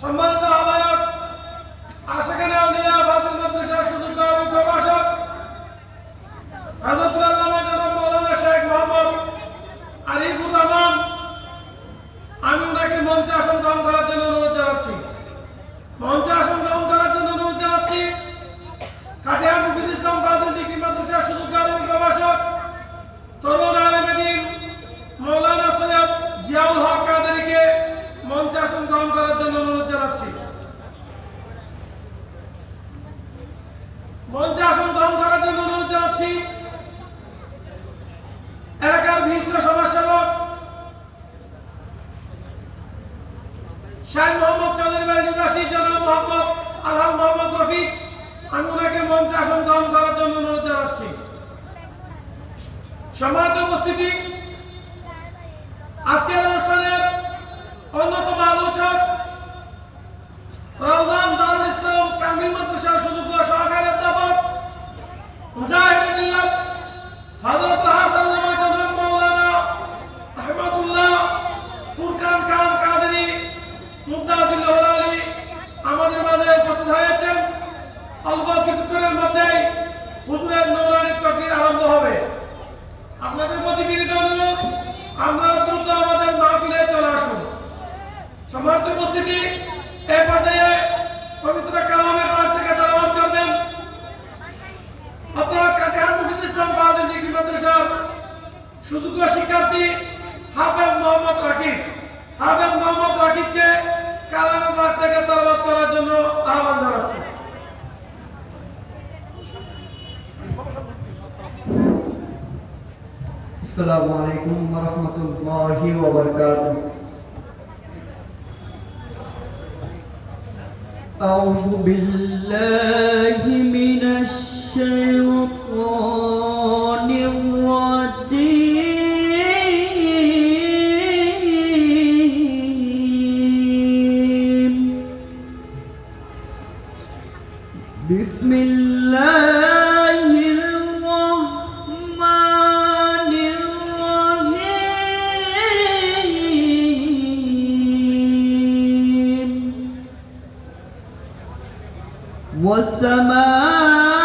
সম্মানিত আহ্বায়ক, আশিকানে আউলিয়া ফাজিল মাদ্রাসার সুযোগ্য প্রভাষক হযরতুল আল্লামা জনাব মাওলানা শেখ মোহাম্মদ আরিফুর রহমান, আমি ওনাকে মঞ্চে আসন গ্রহণ করার জন্য অনুরোধ জানাচ্ছি। মঞ্চে আসন গ্রহণ করার জন্য অনুরোধ জানাচ্ছি কাটিয়া মুফিদ ইসলাম ফাজিল ডিগ্রি মাদ্রাসার সুযোগ্য প্রভাষক তরুণ আলেম দ্বীন মাওলানা সৈয়দ জিয়াউল হক কাদেরীকে মঞ্চে আসন গ্রহণ করার জন্য অনুরোধ জানাচ্ছি। মঞ্চে আসন গ্রহণ করার জন্য অনুরোধ জানাচ্ছি এলাকার বিশিষ্ট সমাজসেবক শাহ মোহাম্মদ চৌধুরী বাড়ি নিবাসী জনাব মোহাম্মদ আলহাজ মোহাম্মদ রফিক, আমি ওনাকে মঞ্চে আসন গ্রহণ করার জন্য অনুরোধ জানাচ্ছি। সম্মানিত উপস্থিতি, আজকের অনুষ্ঠানের অন্যতম আলোচক রাউজান দারুল ইসলাম কামিল মাদ্রাসার সুযোগ্য সহকারী অধ্যাপক মুজাহিদুল্লাহ হযরত হাসান জনাব মাওলানা আহমদুল্লাহ ফুরকান খান কাদেরী মুক্তাদিল্লাহ আলী আমাদের মাঝে উপস্থিত হয়েছেন। অল্প কিছুক্ষণের মধ্যেই হুজুরের নূরানী তাকরীর আরম্ভ হবে। আপনাদের প্রতি বিনীত অনুরোধ, আমরা দ্রুত আমাদের মাহফিলে চলে আসুন। সম্মানিত উপস্থিতি, এই পর্যায়ে পবিত্র কালামে পাক থেকে তেলাওয়াত করবেন অতঃ কাটিহার মুফিদ ইসলাম ফাজিল ডিগ্রি মাদ্রাসার সুযোগ্য শিক্ষার্থী হাফেজ মোহাম্মদ রাকিব। হাফেজ মোহাম্মদ রাকিবকে কালামে পাক থেকে তেলাওয়াত করার জন্য আহ্বান জানাচ্ছি। আসসালামু আলাইকুম ওয়া রাহমাতুল্লাহি ওয়া বারাকাতুহু। আউযু বিল্লাহি মিনাশ শাইতানির রাজীম। বিসমিল্লাহির রাহমানির রহিম। والسماء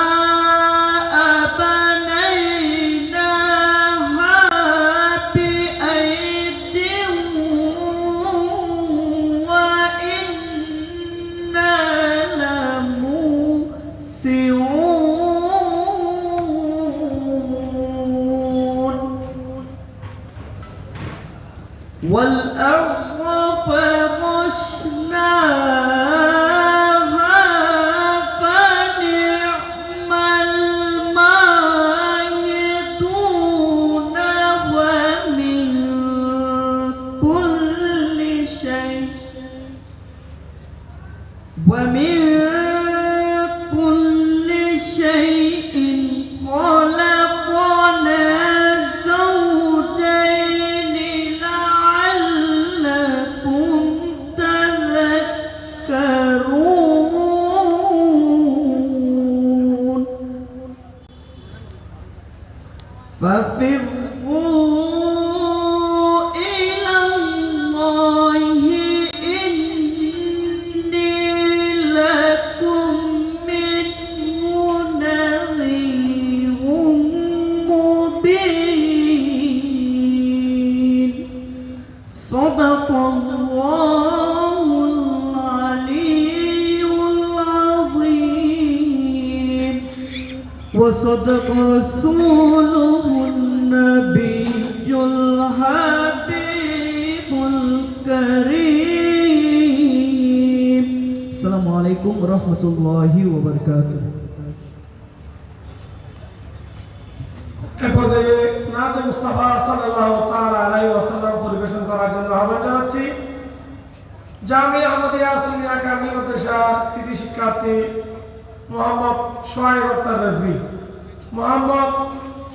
بنيناها بأيد وإنا لموسعون والأرض فرشناها فنعم الماهدون ومن كل شيء خلقنا زوجين لعلكم تذكرون ففروا إلى الله إني لكم منه نذير مبين. صدق الله العلي العظيم وصدق رسوله النبي الحبيب الكريم. السلام عليكم ورحمة الله وبركاته. এই পর্যায়ে নাতে মুস্তাফা সাল্লাল্লাহু তাআলা আলাইহি ওয়াসাল্লাম পরিবেশন করার জন্য আহ্বান জানাচ্ছি জামিয়া আহমদিয়া সিনিয়র কামিল মাদ্রাসার কৃতি শিক্ষার্থী মোহাম্মদ সোহাইব আক্তার রেজভী। মোহাম্মদ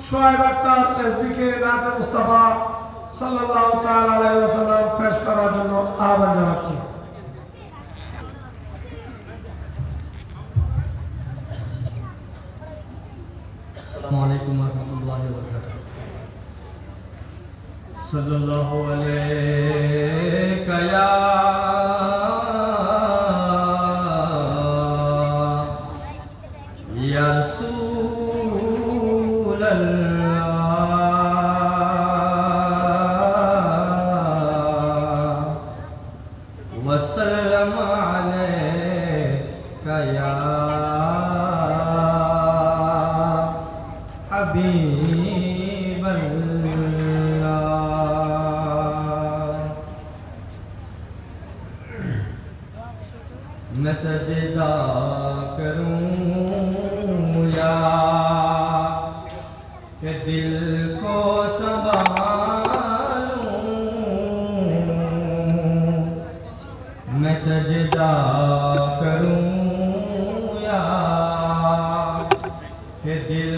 সোহাইব আক্তার রেজভীকে নাতে মুস্তাফা সাল্লাল্লাহু তাআলা আলাইহি ওয়াসাল্লাম পেশ করার জন্য আহ্বান জানাচ্ছি। আসসালামু আলাইকুম ওয়া রাহমাতুল্লাহি ওয়া বারাকাতুহু। সাল্লাল্লাহু আলাইকা ইয়া میں سجدہ کروں یا کہ دل کو سنبھالوں، میں سجدہ کروں یا کہ دل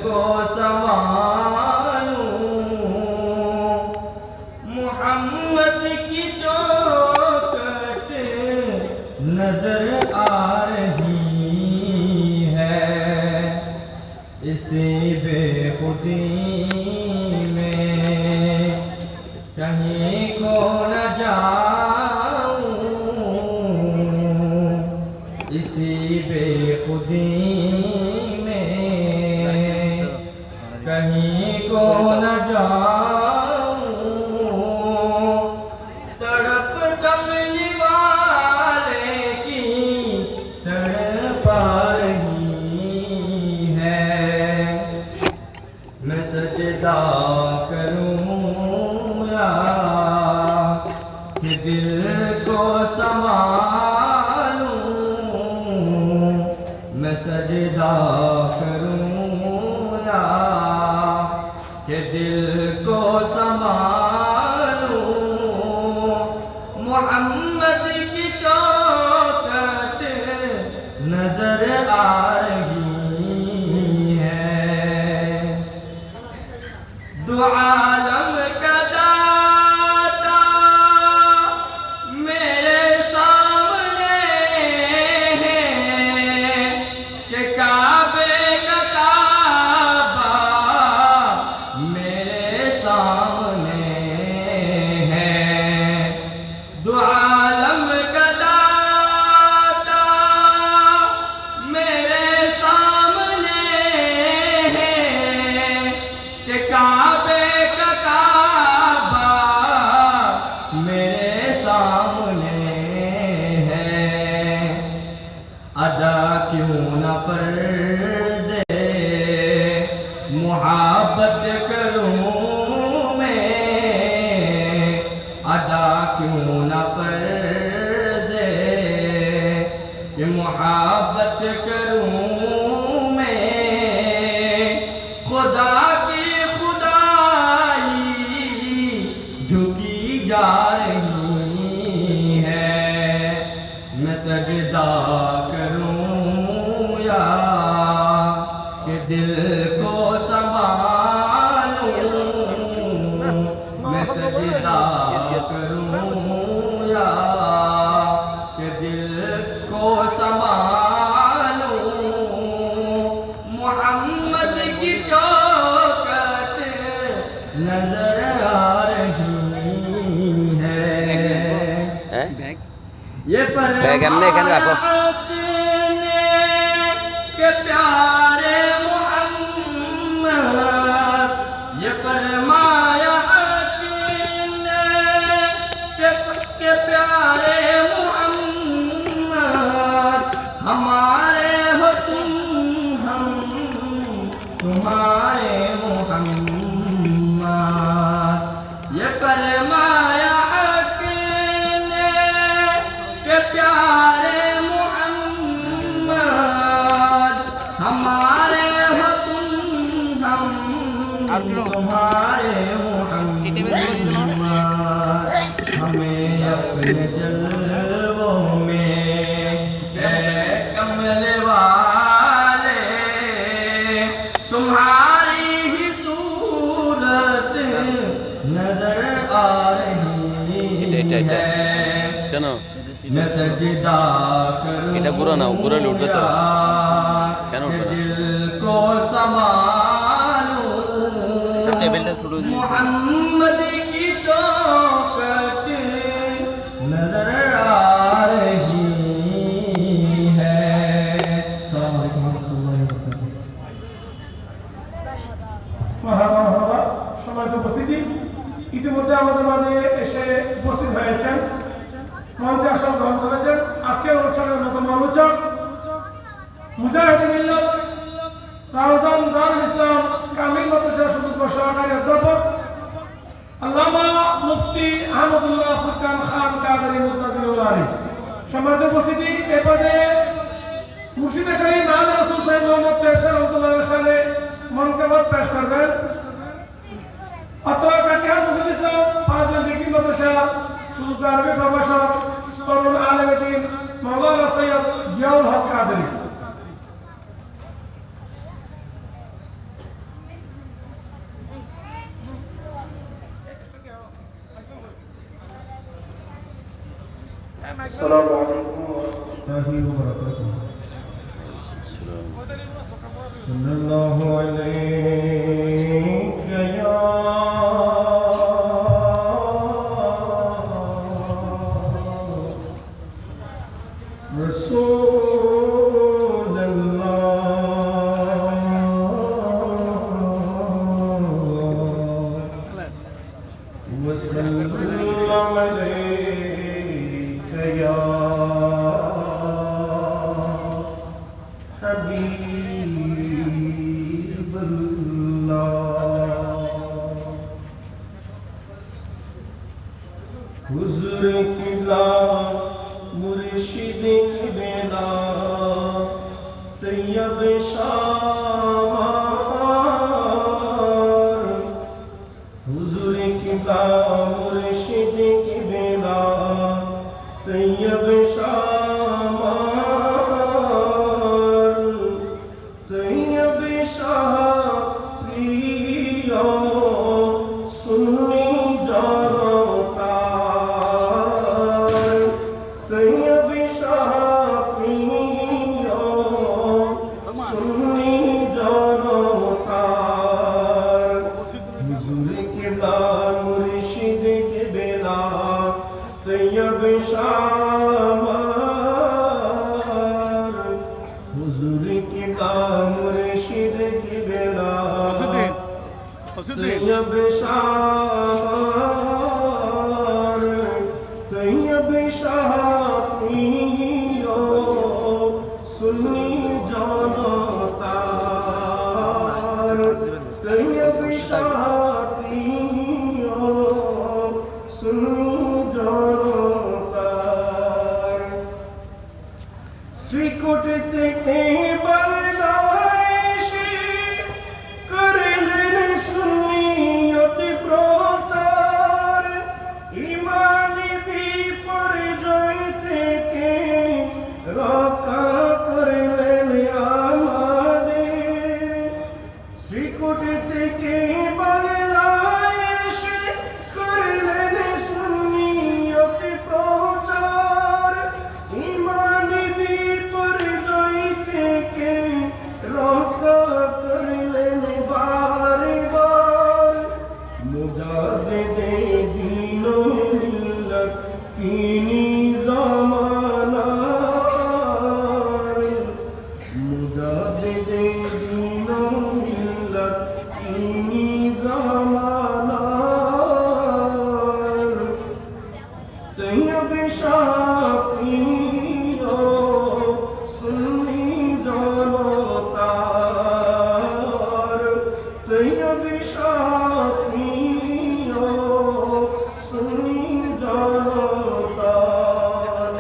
کو سنبھالوں، محمد کی چوکھٹ نظر آ رہی ہے، اسی بے خودی میں کہیں کھو نہ جاؤں، اسی بے خودی میں کہیں کھو نہ جاؤں، تڑپ کملی والے کی تڑپ آ رہی ہے، میں سجدہ کروں یا کہ دل کو سنبھالوں، میں سجدہ کروں یا کہ دل کو سنبھالوں، محمد کی چوکھٹ نظر آ رہی ہے، دو عالم کا داتا میرے سامنے ہے، کہ کعبے کا کعبہ میرے سامنے ہے، دو عالم کا داتا میرے سامنے ہے، کہ کعبے کا کعبہ میرے سامنے ہے، ادا کیوں نہ فرض محبت کروں میں، ادا کیوں نہ فرض محبت کروں میں، خدا کی خدائی جھکی جا رہی ہے، میں سجدہ کروں یا کہ دل کو سنبھالوں، میں سجدہ کروں یا کہ دل کو سنبھالوں، محمد کی چوکھٹ نظر آ رہی ہے، یہ بیگ ہم نے کہنے رکھو کہ پیارے محمد، یہ فرمایا کہ پیارے محمد، ہمارے ہو تم، ہم تمہارے محمد، یہ فرمایا کہ پیارے محمد، ہمارے ہو تم، ہم تمہارے محمد، ہمیں اپنے جلووں میں اے کملے والے تمہاری ہی صورت نظر آ رہی ہے، কেন میں سجدہ کروں এটা ঘুরো না, ঘুরে উঠবে তো। কেন کہ উঠবে না? دل کو سنبھالوں، টেবিলটা ছোট দিয়ে محمد کی چوکھٹ نظر آ رہی ہے، السلام علیکم ورحمۃ اللہ وبرکاتہ۔ মারহাবা মারহাবা। সম্মানিত উপস্থিতি, ইতিমধ্যে আমাদের মাঝে এসে উপস্থিত হয়েছেন, মঞ্চে আসন গ্রহণ করেছেন আজকের অনুষ্ঠানের অন্যতম আলোচক মুজাহিদুল মিল্লাত রাউজান দারুল ইসলাম কামিল মাদ্রাসার সুযোগ্য সহকারী অধ্যাপক আল্লামা মুফতি আহমদুল্লাহ ফুরকান খান কাদেরী মুত্তাজিল উলারি। সম্মানিত উপস্থিতি, পর্যায়ে মুর্শিদে করিম নাজ রাসূল সাহেব মোহাম্মদ তাহের রহমাতুল্লাহর সামনে মনকাবাত পেশ করবেন। অথবা কাটিহার মুফতি ইসলাম ফাজল ডিগ্রি মাদ্রাসা শুধু আরবি প্রভাষক তরুণ আলেম দ্বীন মাওলানা সৈয়দ জিয়াউল হক কাদেরী। السلام عليكم ورحمة الله وبركاته. صلى الله عليك يا رسول الله وسلم عليك يا حبيب الله حضور قبلہ مرشد بلا طیب شامار حضور قبلہ مرشد بلا طیب شامار طیب شاہ پریو سنی جانو تار طیب شاہ پریو سنی جانو تار حضور قبلہ مرشد کے بلا طیب شامار حضور قبلہ مرشد کے بلا طیب شامار طیب شاہ پریو سنی جانا تار طیب شاہ پریو سنی جانا تار শ্রীকোট থেকে বাংলাদেশে করলেন সুন্নিয়ত প্রচার ইমানি বিপর্যয় থেকে রক্ষা করলেন আমাদের শ্রীকোট থেকে বাংলাদেশে করলেন সুন্নিয়ত প্রচার ইমানি বিপর্যয় থেকে রক্ষা করলেন বারে বার মুজাদ্দিদে দ্বীন ও মিল্লাত তিনি জামানার মুজাদ্দিদে দ্বীন ও মিল্লাত তিনি জামানার طیب شاہ پریو سنی جانو تار طیب شاہ پریو سنی جانو تار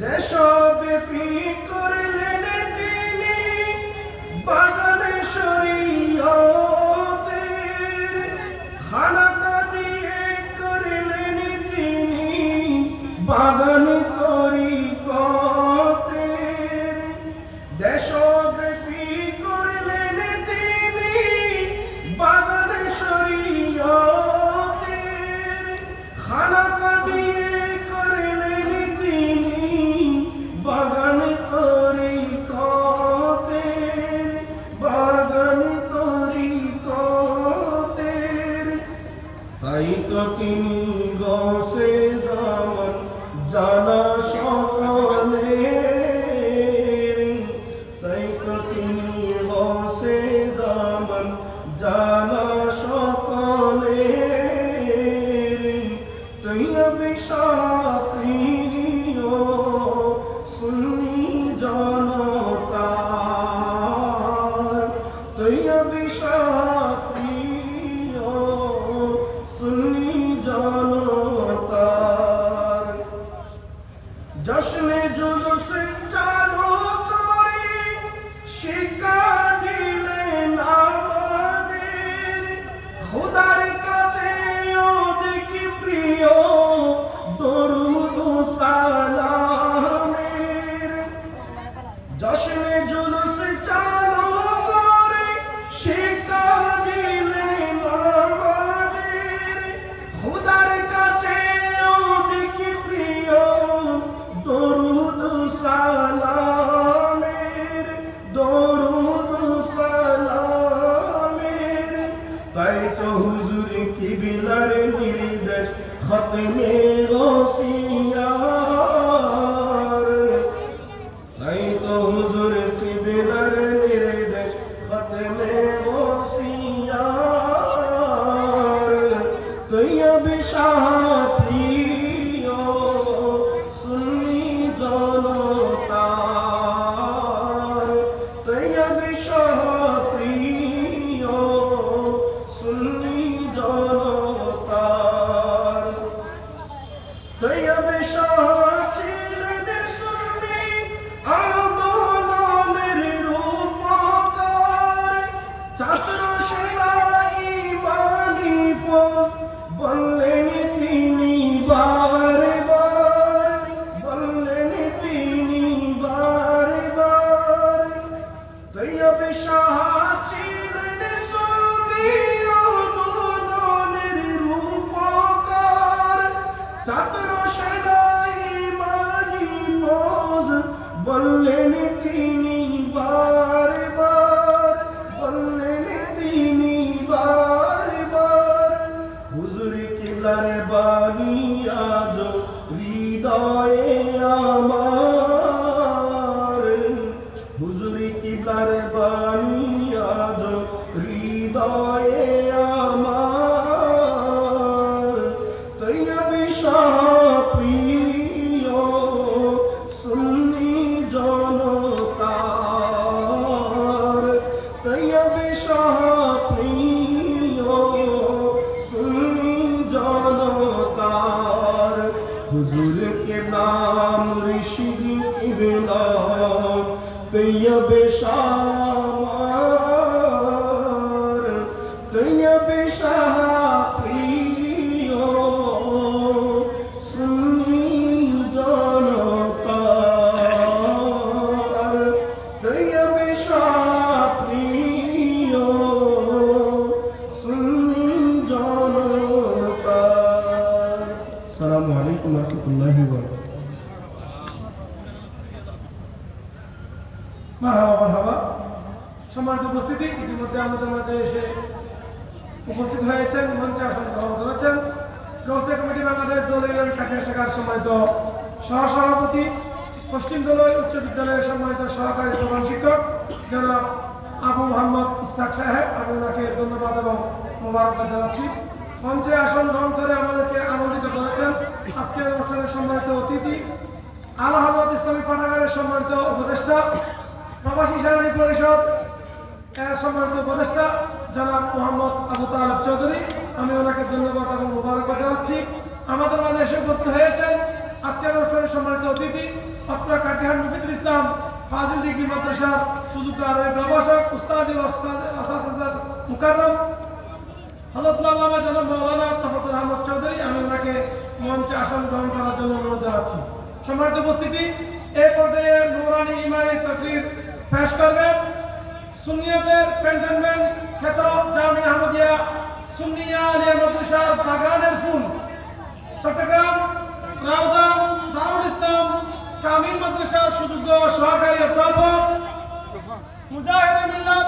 দেশব্যাপী করলেন তিনি বাগান শরীয়তের খানাকা দিয়ে করলেন তিনি বাগান তরিকতের দেশব্যাপী করলেন তিনি বাগান শরীয়তের খানাকা দিয়ে করলেন তিনি বাগান তরিকতের বাগান তরিকতের তাই তো তিনি গৌসে জামান জানা সকলের তাই তো তিনি গৌসে জামান জানা সকলের তৈয়ব শাহ প্রিয় সুন্নি জনতার তৈয়ব শাহ প্রিয় সুন্নি জনতার জশ্নে তৈয়ব শাহ ছিলেন সুন্নি আন্দোলনের রূপকার, ছাত্র সেনাই ইমানি ফৌজ বললেন তিনি বারে বার, বললেন তিনি বারে বার। তৈয়ব শাহ ছিলেন সুন্নি আন্দোলনের রূপকার, ছাত্র সেনাই ইমানি ফৌজ বললেন তিনি বারে বার, বললেন তিনি বারে বার। হুজুর কিবলার বাণী আজ হৃদয়ে আমার, হুজুর কিবলার বাণী আজ হৃদয়ে আমার। তৈয়ব শাহ প্রিয় সুন্নি জনতার, তৈয়ব শাহ প্রিয় সুন্নি জনতার। হুজুর के नाम ऋषि किबला तैयब शाह, तैयब शाह प्रिय सुन्नी जनतार, तैयब शाह प्रिय सुन्नी जनतार। अस्सलामु अलैकुम वरहमतुल्लाहि वबरकातुहू। মারহাবা মারহাবা। সম্মানিত উপস্থিতি, ইতিমধ্যে আমাদের মাঝে এসে উপস্থিত হয়েছেন, মঞ্চে আসন গ্রহণ করেছেন গাউসিয়া কমিটি বাংলাদেশ দোল ইউনিয়ন কাঠিয়া শাখার সম্মানিত সহসভাপতি, পশ্চিম দোলই উচ্চ বিদ্যালয়ের সম্মানিত সহকারী প্রধান শিক্ষক জনাব আবু মোহাম্মদ ইসহাক সাহেব। আমি ওনাকে ধন্যবাদ এবং মোবারকবাদ জানাচ্ছি। মঞ্চে আসন গ্রহণ করে আমাদেরকে আনন্দিত করেছেন আজকের অনুষ্ঠানের সম্মানিত অতিথি, আলা হযরত ইসলামী পাঠাগারের সম্মানিত উপদেষ্টা, প্রবাসী সেনানী পরিষদ এর সম্মানিত উপদেষ্টা জনাব মোহাম্মদ আবু তালেব চৌধুরী। আমি ওনাকে ধন্যবাদ এবং মোবারকবাদ জানাচ্ছি। আমাদের মাঝে এসে উপস্থিত হয়েছেন আজকের অনুষ্ঠানের সম্মানিত অতিথি, আপনার কাটিহার মুফিদুল ইসলাম ফাজিল ডিগ্রি মাদ্রাসার সুযোগ্য আরবি প্রভাষক উস্তাদ মুকাররম হযরতুল আল্লামা জনাব মাওলানা তফাজ্জল আহমদ চৌধুরী। আমি ওনাকে মঞ্চে আসন গ্রহণ করার জন্য অনুরোধ জানাচ্ছি। সম্মানিত উপস্থিতি, এই পর্যায়ে নূরানী ইমানি তাকরীর পেশ করবেন সুন্নিয়তের ক্যান্টনমেন্ট খ্যাত জামিয়া আহমদিয়া সুন্নিয়া আলিয়া মাদ্রাসার বাগানের ফুল চট্টগ্রাম রাউজা দারুল ইসলাম কামিল মাদ্রাসার সুযোগ্য সহকারী অধ্যাপক মুজাহিদ মিল্লাত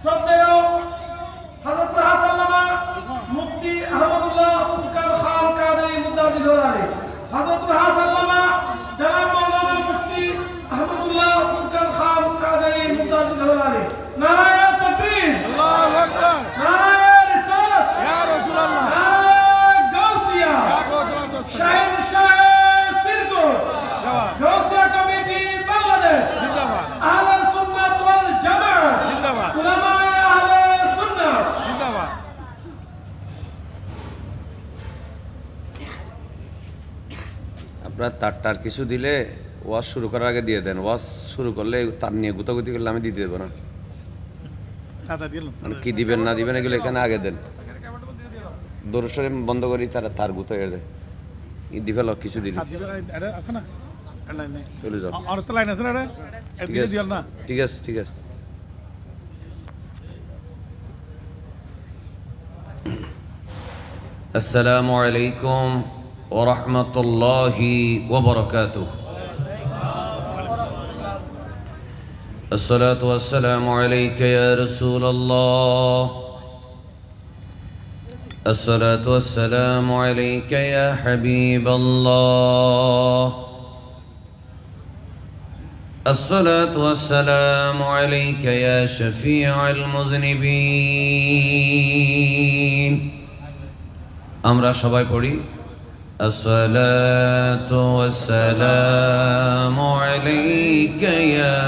শ্রদ্ধেয় হযরত রাহাসাল্লামা মুফতি আহমদুল্লাহ ফুরকান খান কাদেরী মুদাদ্দিল হোলালী, হযরত রাহাসাল্লামা জনাব মাওলানা মুফতি আহমদুল্লাহ ফুরকান খান কাদেরী মুদাদ্দিল হোলালী। নারায়ে তাকবীর, আল্লাহু আকবার, নারায়ে রিসালাত, ইয়া রাসূলুল্লাহ, নারায়ে গাউসিয়া, শাহেনশাহ সিরকুট, গাউসিয়া কমিটি বাংলাদেশ জিন্দাবাদ, আহলে সুন্নাত ওয়াল জামাত জিন্দাবাদ, উলামায়ে আহলে সুন্নাত জিন্দাবাদ। আপনার তারটার কিছু দিলে ওয়াজ শুরু করার আগে দিয়ে দেন, ওয়াজ শুরু করলে তার নিয়ে গুতাগুতি করলে আমি দিতে দেবো না। মানে কি দিবেন না দিবেন এগুলো এখানে আগে দেন, দরুদ শরীফ বন্ধ করি তারা তার গুতো এড়ে দেয় দিবে লোক কিছু দিলে চলে যাও। ঠিক আছে ঠিক আছে। আসসালামু আলাইকুম ওয়া রাহমাতুল্লাহি ওয়া বারাকাতুহু। الصلاة والسلام عليك يا رسول الله، الصلاة والسلام عليك يا حبيب الله، الصلاة والسلام عليك يا شفيع المذنبين। আমরা সবাই পড়ি الصلاة والسلام عليك يا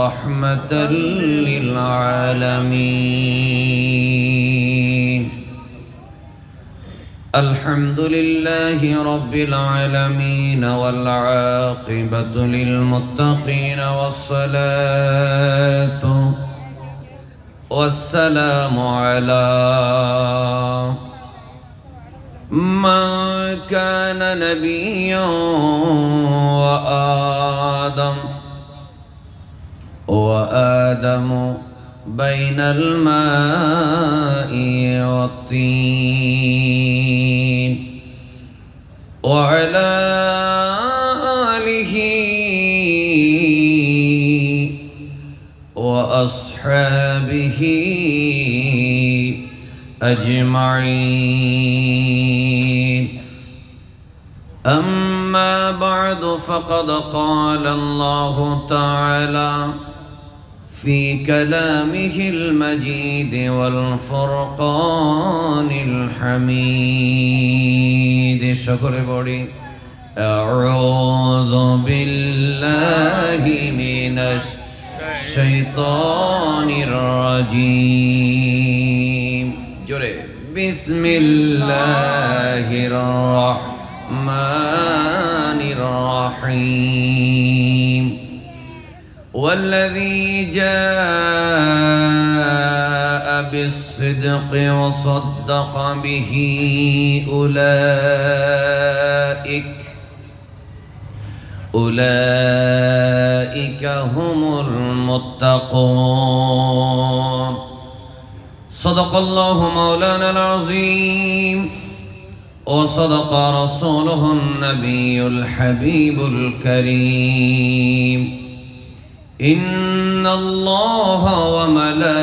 رحمة للعالمين، الحمد لله رب العالمين والعاقبة للمتقين والصلاة والسلام على من كان نبيا وآدم بين الماء والطين وعلى آله وأصحابه أجمعين أما بعد فقد قال الله تعالى في كلامه المجيد والفرقان الحميد شكر بوري أعوذ بالله من الشيطان الرجيم جري بسم الله الرحمن الرحيم والذي جاء بالصدق وصدق به أولئك هم المتقون صدق الله مولانا العظيم وصدق رسوله النبي الحبيب الكريم إن الله وملائكته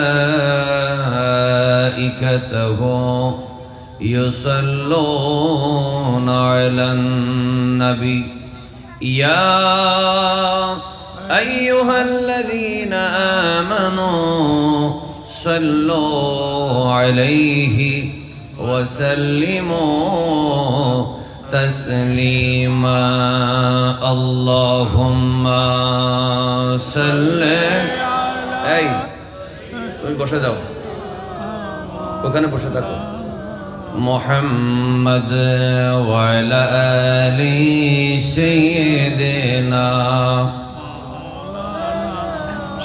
يصلون على النبي يا أيها الذين آمنوا صلوا عليه وسلموا تسليما اللهم صل এই তুমি বসে যাও ওখানে বসে থাকো মুহাম্মদ ওয়া আলা আলি সাইয়্যিদিনা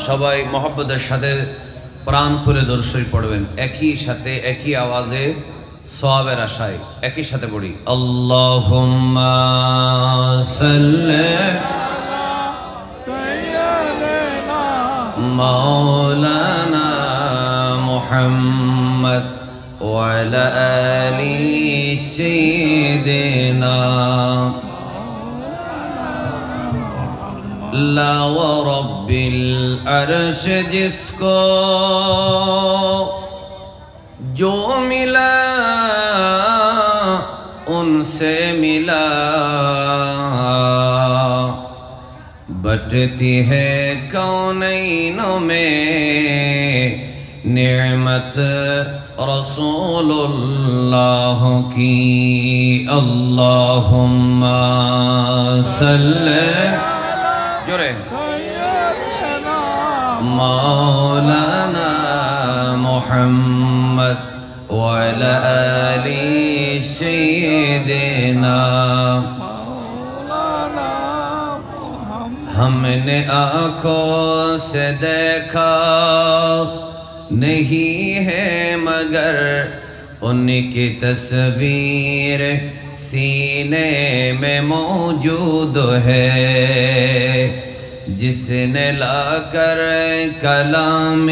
সবাই মহব্বতের সাথে প্রাণ খুলে দরুদ শরীফ পড়বেন একই সাথে একই আওয়াজে সওয়াবের আশায় একই সাথে পড়ি আল্লাহুম্মা সাল্লি মাওলানা মুহাম্মদ ওয়া আলা আলি সাইয়্যিদিনা লা ওয়া রাব্বিল আরশ জিসকো जो मिला उनसे मिला बटती है कौनैनों में नेमत रसूलुल्लाह की अल्लाहुम्मा सल्ले जोरे मौलाना मुहम्मद وعلى آل سيدنا हमने आँखों से देखा नहीं है मगर उनकी तस्वीर सीने में मौजूद है जिसने लाकर कलाम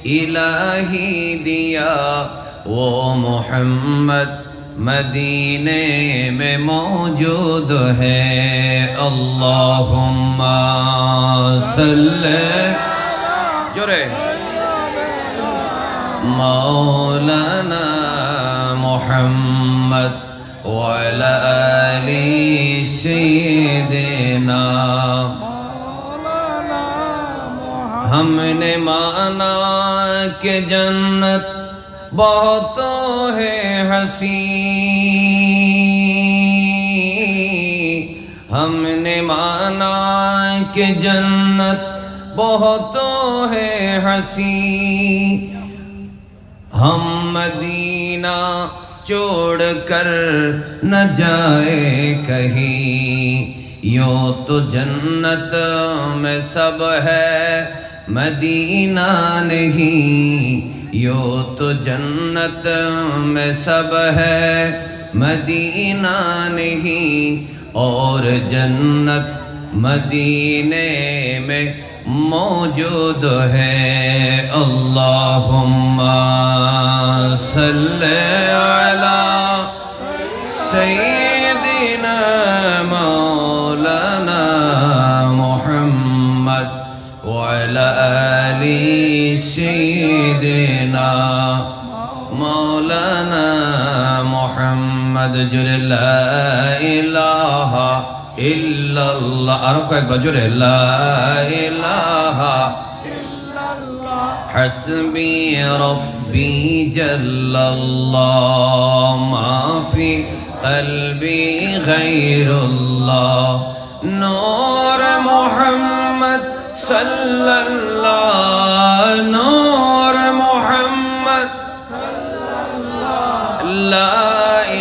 इलाही दिया वो मोहम्मद मदीने में मौजूद है अल्लाहुम्मा सल्ले जोरे मौलाना मुहम्मद वाला आली सय्यिदिना हमने माना कि जन्नत बहुत है हसी हमने माना कि जन्नत बहुत है हसी हम मदीना छोड़ कर न जाए कहीं यूं तो जन्नत में सब है मदीना नहीं यूं तो जन्नत में सब है मदीना नहीं और जन्नत मदीने में मौजूद है अल्लाहुम्मा सल्ले अला सय्यिदिना मौलाना मुहम्मद व अला आलि सय्यिदिना मौलाना मुहम्मद जुरे ला इलाहा इल्लल्लाह आरो कয়েকবার জোরে লা ইলাহা ইল্লাল্লাহ হাসবি রব্বি জাল্লাল্লাহ মা ফি কলবি গায়রুল্লাহ নূর মুহাম্মদ সাল্লাল্লাহ নূর মুহাম্মদ সাল্লাল্লাহ লা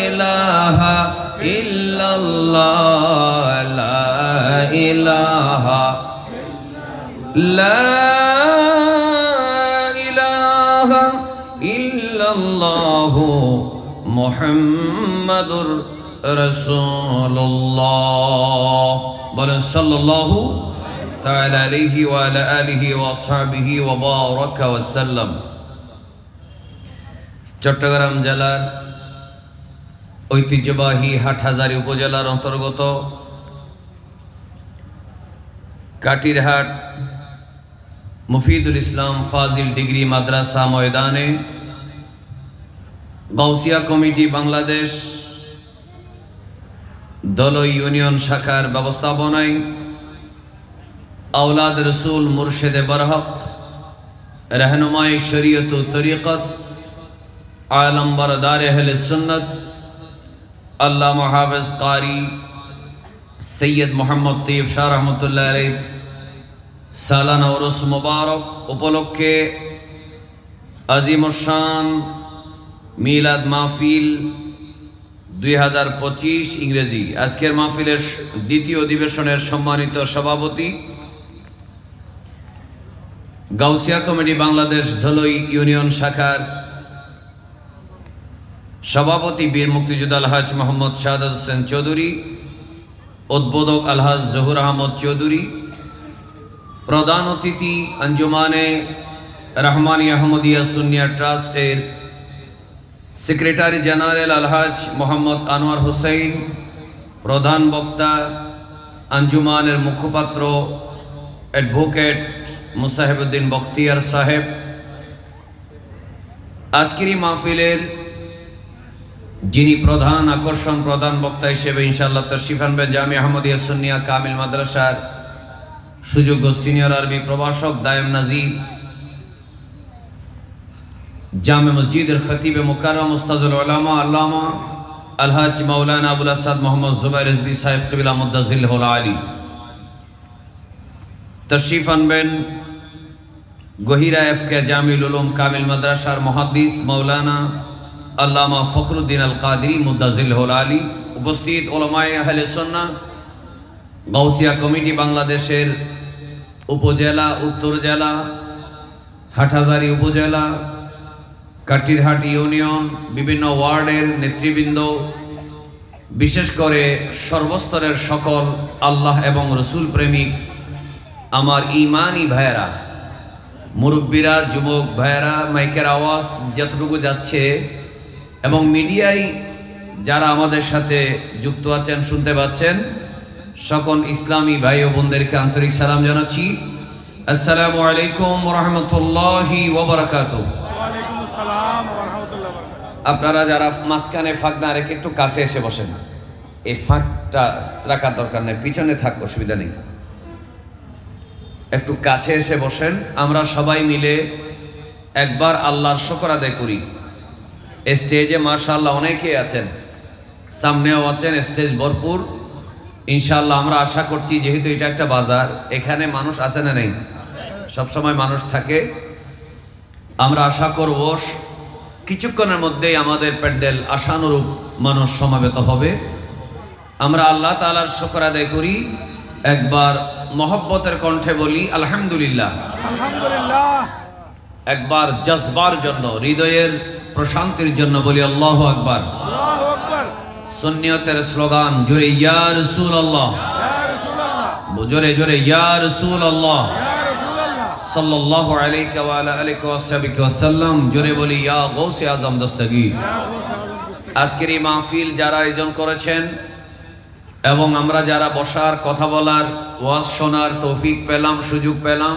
ইলাহা ইল্লাল্লাহ লা ইলাহা ইল্লাল্লাহ মুহাম্মাদুর রাসূলুল্লাহ বলেন সাল্লাল্লাহু তাআলা আলাইহি ওয়া আলা আলিহি ওয়া আসহাবিহি ওয়া বারাকা ওয়া সাল্লাম। চট্টগ্রাম জেলার ঐতিহ্যবাহী হাটহাজারী উপজেলার অন্তর্গত কাটিরহাট মুফিদুল ইসলাম ফাজিল ডিগ্রি মাদ্রাসা ময়দানে গাউসিয়া কমিটি বাংলাদেশ দলই ইউনিয়ন শাখার ব্যবস্থাপনায় আওলাদ রসুল মুর্শেদে বরহক रहनुमाए शरीयत व तरीक़त आलम बरदार अहले सुन्नत अल्लामा हाफिज़ कारी सैयद मोहम्मद तैयब शाह रहमतुल्लाह अलैह सालाना उरुस मुबारक उपलक्षे আজিমুশান মিলাদ মাহফিল 2025 ইংরেজি আজকের মাহফিলের দ্বিতীয় অধিবেশনের সম্মানিত সভাপতি গাউসিয়া কমিটি বাংলাদেশ ধলই ইউনিয়ন শাখার সভাপতি বীর মুক্তিযোদ্ধা আলহাজ মোহাম্মদ শাহাদাত হোসেন চৌধুরী, উদ্বোধক আলহাজ জহুর আহমদ চৌধুরী, প্রধান অতিথি আঞ্জুমানে রহমানী আহমদিয়া সুন্নিয়া ট্রাস্টের সেক্রেটারি জেনারেল আলহাজ মোহাম্মদ আনোয়ার হোসেন, প্রধান বক্তা আঞ্জুমানের মুখপাত্র অ্যাডভোকেট মুসাহিবউদ্দিন বখতিয়ার সাহেব, আজকের মাহফিলের যিনি প্রধান আকর্ষণ প্রধান বক্তা হিসেবে ইনশাআল্লাহ তশরিফ আনবেন জামিয়া আহমদিয়া সুন্নিয়া কামিল মাদ্রাসার সুযোগ্য সিনিয়র আরবি প্রভাষক দায়েম নাজির জামে মসজিদের খতিবে মুকাররম উস্তাজুল উলামা আল্লামা আলহাজ মাওলানা আবুল আসাদ মোহাম্মদ জুবাইর রিজভী সাহেব কিবলা মুদ্দাজিল্লাহুল আলী তশরিফ আনবেন গহিরা এফকে জামিউল উলুম কামিল মাদ্রাসার মুহাদ্দিস মাওলানা আল্লামা ফখরুদ্দিন আল কাদরি মুদ্দাজিল্লাহুল আলী, উপস্থিত উলামায়ে আহলে সুন্নাহ গাউসিয়া কমিটি বাংলাদেশের উপজেলা, উত্তর জেলা, হাটহাজারী উপজেলা, কাটিরহাট ইউনিয়ন, বিভিন্ন ওয়ার্ডের নেতৃবৃন্দ, বিশেষ করে সর্বস্তরের সকল আল্লাহ এবং রসুল প্রেমিক আমার ইমানি ভাইয়েরা, মুরব্বীরা, যুবক ভাইয়েরা, মাইকের আওয়াজ যতটুকু যাচ্ছে এবং মিডিয়ায় যারা আমাদের সাথে যুক্ত আছেন, শুনতে পাচ্ছেন, সকল ইসলামী ভাই ও বোনদেরকে আন্তরিক সালাম জানাচ্ছি। আসসালামু আলাইকুম ওয়া রাহমাতুল্লাহি ওয়া বারাকাতুহু। আপনারা যারা মাঝখানে ফাঁক না রেখে একটু কাছে এসে বসেন, এই ফাঁকটা রাখার দরকার নেই, পিছনে থাক, অসুবিধা নেই, একটু কাছে এসে বসেন। আমরা সবাই মিলে একবার আল্লাহর শুকর আদায় করি। স্টেজে মাশাআল্লাহ অনেকেই আছেন, সামনেও আছেন, স্টেজ ভরপুর ইনশাআল্লাহ। আমরা আশা করছি যেহেতু এটা একটা বাজার, এখানে মানুষ আছে না নেই, সবসময় মানুষ থাকে। আমরা আশা করব কিছুক্ষণের মধ্যেই আমাদের প্যান্ডেল আশানুরূপ মানুষ সমাবেত হবে। আমরা আল্লাহ তাআলার শুকর আদায় করি, একবার মহব্বতের কণ্ঠে বলি আলহামদুলিল্লাহ। একবার জজবার জন্য, হৃদয়ের প্রশান্তির জন্য বলি আল্লাহু আকবার। সুন্নিয়তের স্লোগান জোরে ইয়া রাসূলুল্লাহ, জোরে জোরে ইয়া রাসূলুল্লাহ সাল্লাল্লাহু আলাইহি ওয়া আলা আলিহি ওয়া সাহবিহি ওয়াসাল্লাম, জোরে বলি ইয়া গাউসে আজম দস্তগীর। আজকের এই মাহফিল যারা আয়োজন করেছেন এবং আমরা যারা বসার, কথা বলার, ওয়াজ শোনার তৌফিক পেলাম, সুযোগ পেলাম,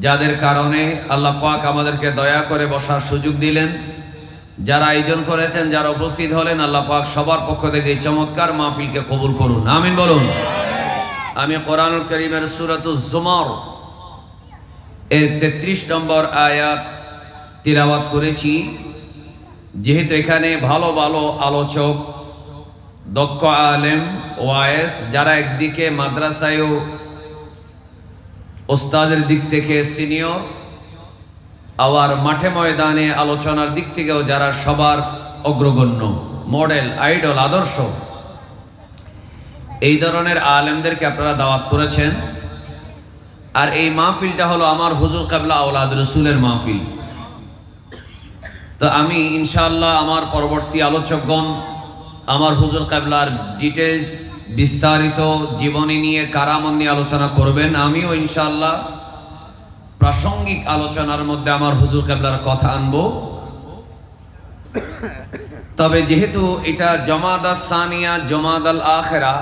যাদের কারণে আল্লাহ পাক আমাদেরকে দয়া করে বসার সুযোগ দিলেন, যারা আয়োজন করেছেন, যারা উপস্থিত হলেন, আল্লাহ পাক সবার পক্ষ থেকে এই চমৎকার মাহফিলকে কবুল করুন, আমিন বলুন। আমি কোরআনুল কারীমের সূরাতুজ জুমার এর 33 নম্বর আয়াত তিলাওয়াত করেছি। যেহেতু এখানে ভালো ভালো আলোচক, দক্ষ আলেম, ওয়াইস, যারা একদিকে মাদ্রাসায়ও ওস্তাদের দিক থেকে সিনিয়র, আবার মাঠে ময়দানে আলোচনার দিক থেকেও যারা সবার অগ্রগণ্য, মডেল, আইডল, আদর্শ, এই ধরনের আলেমদেরকে আপনারা দাওয়াত করেছেন। আর এই মাহফিলটা হলো আমার হুজুর কিবলা আওলাদ রাসূলের মাহফিল। তো আমি ইনশাআল্লাহ আমার পরবর্তী আলোচকগণ আমার হুজুর কিবলার ডিটেইলস, বিস্তারিত জীবনী নিয়ে, কারামত নিয়ে আলোচনা করবেন। আমিও ইনশাআল্লাহ প্রাসঙ্গিক আলোচনার মধ্যে আমার হুজুর কিবলার কথা আনবো। তবে যেহেতু এটা জমাদা সানিয়া, জমাদাল আখিরা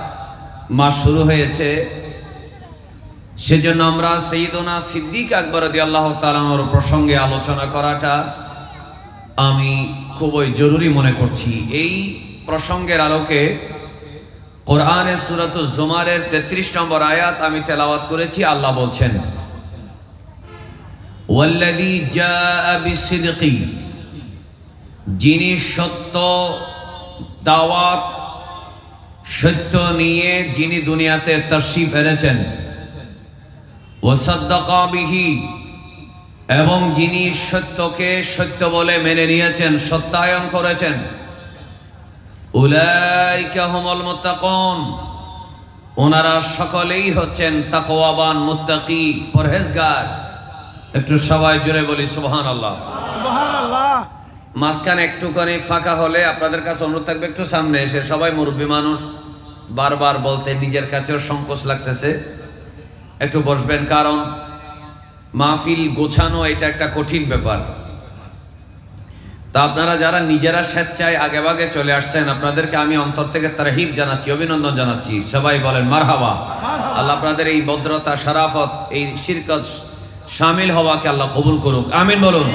মাস শুরু হয়েছে, সেজন্য আমরা সাইয়্যিদুনা সিদ্দিক আকবর রাদিয়াল্লাহু তাআলা আনহুর প্রসঙ্গে আলোচনা করাটা আমি খুবই জরুরি মনে করছি। এই প্রসঙ্গের আলোকে কোরআনের সূরাতুজ জুমারের 33 নম্বর আয়াত আমি তেলাওয়াত করেছি। আল্লাহ বলছেন, ওয়াল্লাযী জাআ বিসসিদকি, যিনি সত্য দাওয়াত, সত্য নিয়ে যিনি দুনিয়াতে তাশরীফ এনেছেন, ওয়াসাদ্দাকা বিহি, এবং যিনি সত্যকে সত্য বলে মেনে নিয়েছেন, সত্যায়ন করেছেন, উলাইকা হুমুল মুত্তাকুন, ওনারা সকলেই হচ্ছেন তাকওয়াবান, মুত্তাকি, পরহেজগার। একটু সবাই জুড়ে বলি সুবহানাল্লাহ। সুবহানাল্লাহ। মাঝখানে একটুখানি ফাঁকা হলে আপনাদের কাছে অনুরোধ থাকবে একটু সামনে এসে, সবাই মুরব্বী মানুষ, বারবার বলতে নিজের কাছেও সংকোচ লাগতেছে, একটু বসবেন। কারণ মাহফিল গোছানো এটা একটা কঠিন ব্যাপার। তা আপনারা যারা নিজেরা স্বেচ্ছায় আগে ভাগে চলে আসছেন, আপনাদেরকে আমি অন্তর থেকে তারহিব জানাচ্ছি, অভিনন্দন জানাচ্ছি। সবাই বলেন মারহাবা। আল্লাহ আপনাদের এই ভদ্রতা, শরাফত, এই শিরকত শামিল হওয়াকে আল্লাহ কবুল করুক, আমিন বলুন।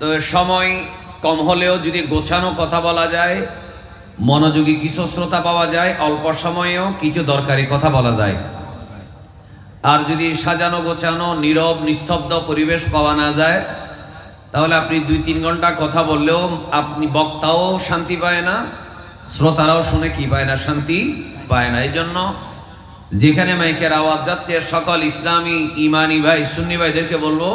তো সময় কম হলেও যদি গোছানো কথা বলা যায়, মনোযোগী কিছু শ্রোতা পাওয়া যায়, অল্প সময়েও কিছু দরকারি কথা বলা যায়। আর যদি সাজানো গোছানো, নীরব নিস্তব্ধ পরিবেশ পাওয়া না যায়, তাহলে আপনি 2-3 ঘন্টা কথা বললেও আপনি বক্তাও শান্তি পায় না, শ্রোতারাও শুনে কি পায় না, শান্তি পায় না। এই জন্য যেখানে মাইকের আওয়াজ যাচ্ছে, সকল ইসলামী ইমানি ভাই, সুন্নি ভাইদেরকে বলবো,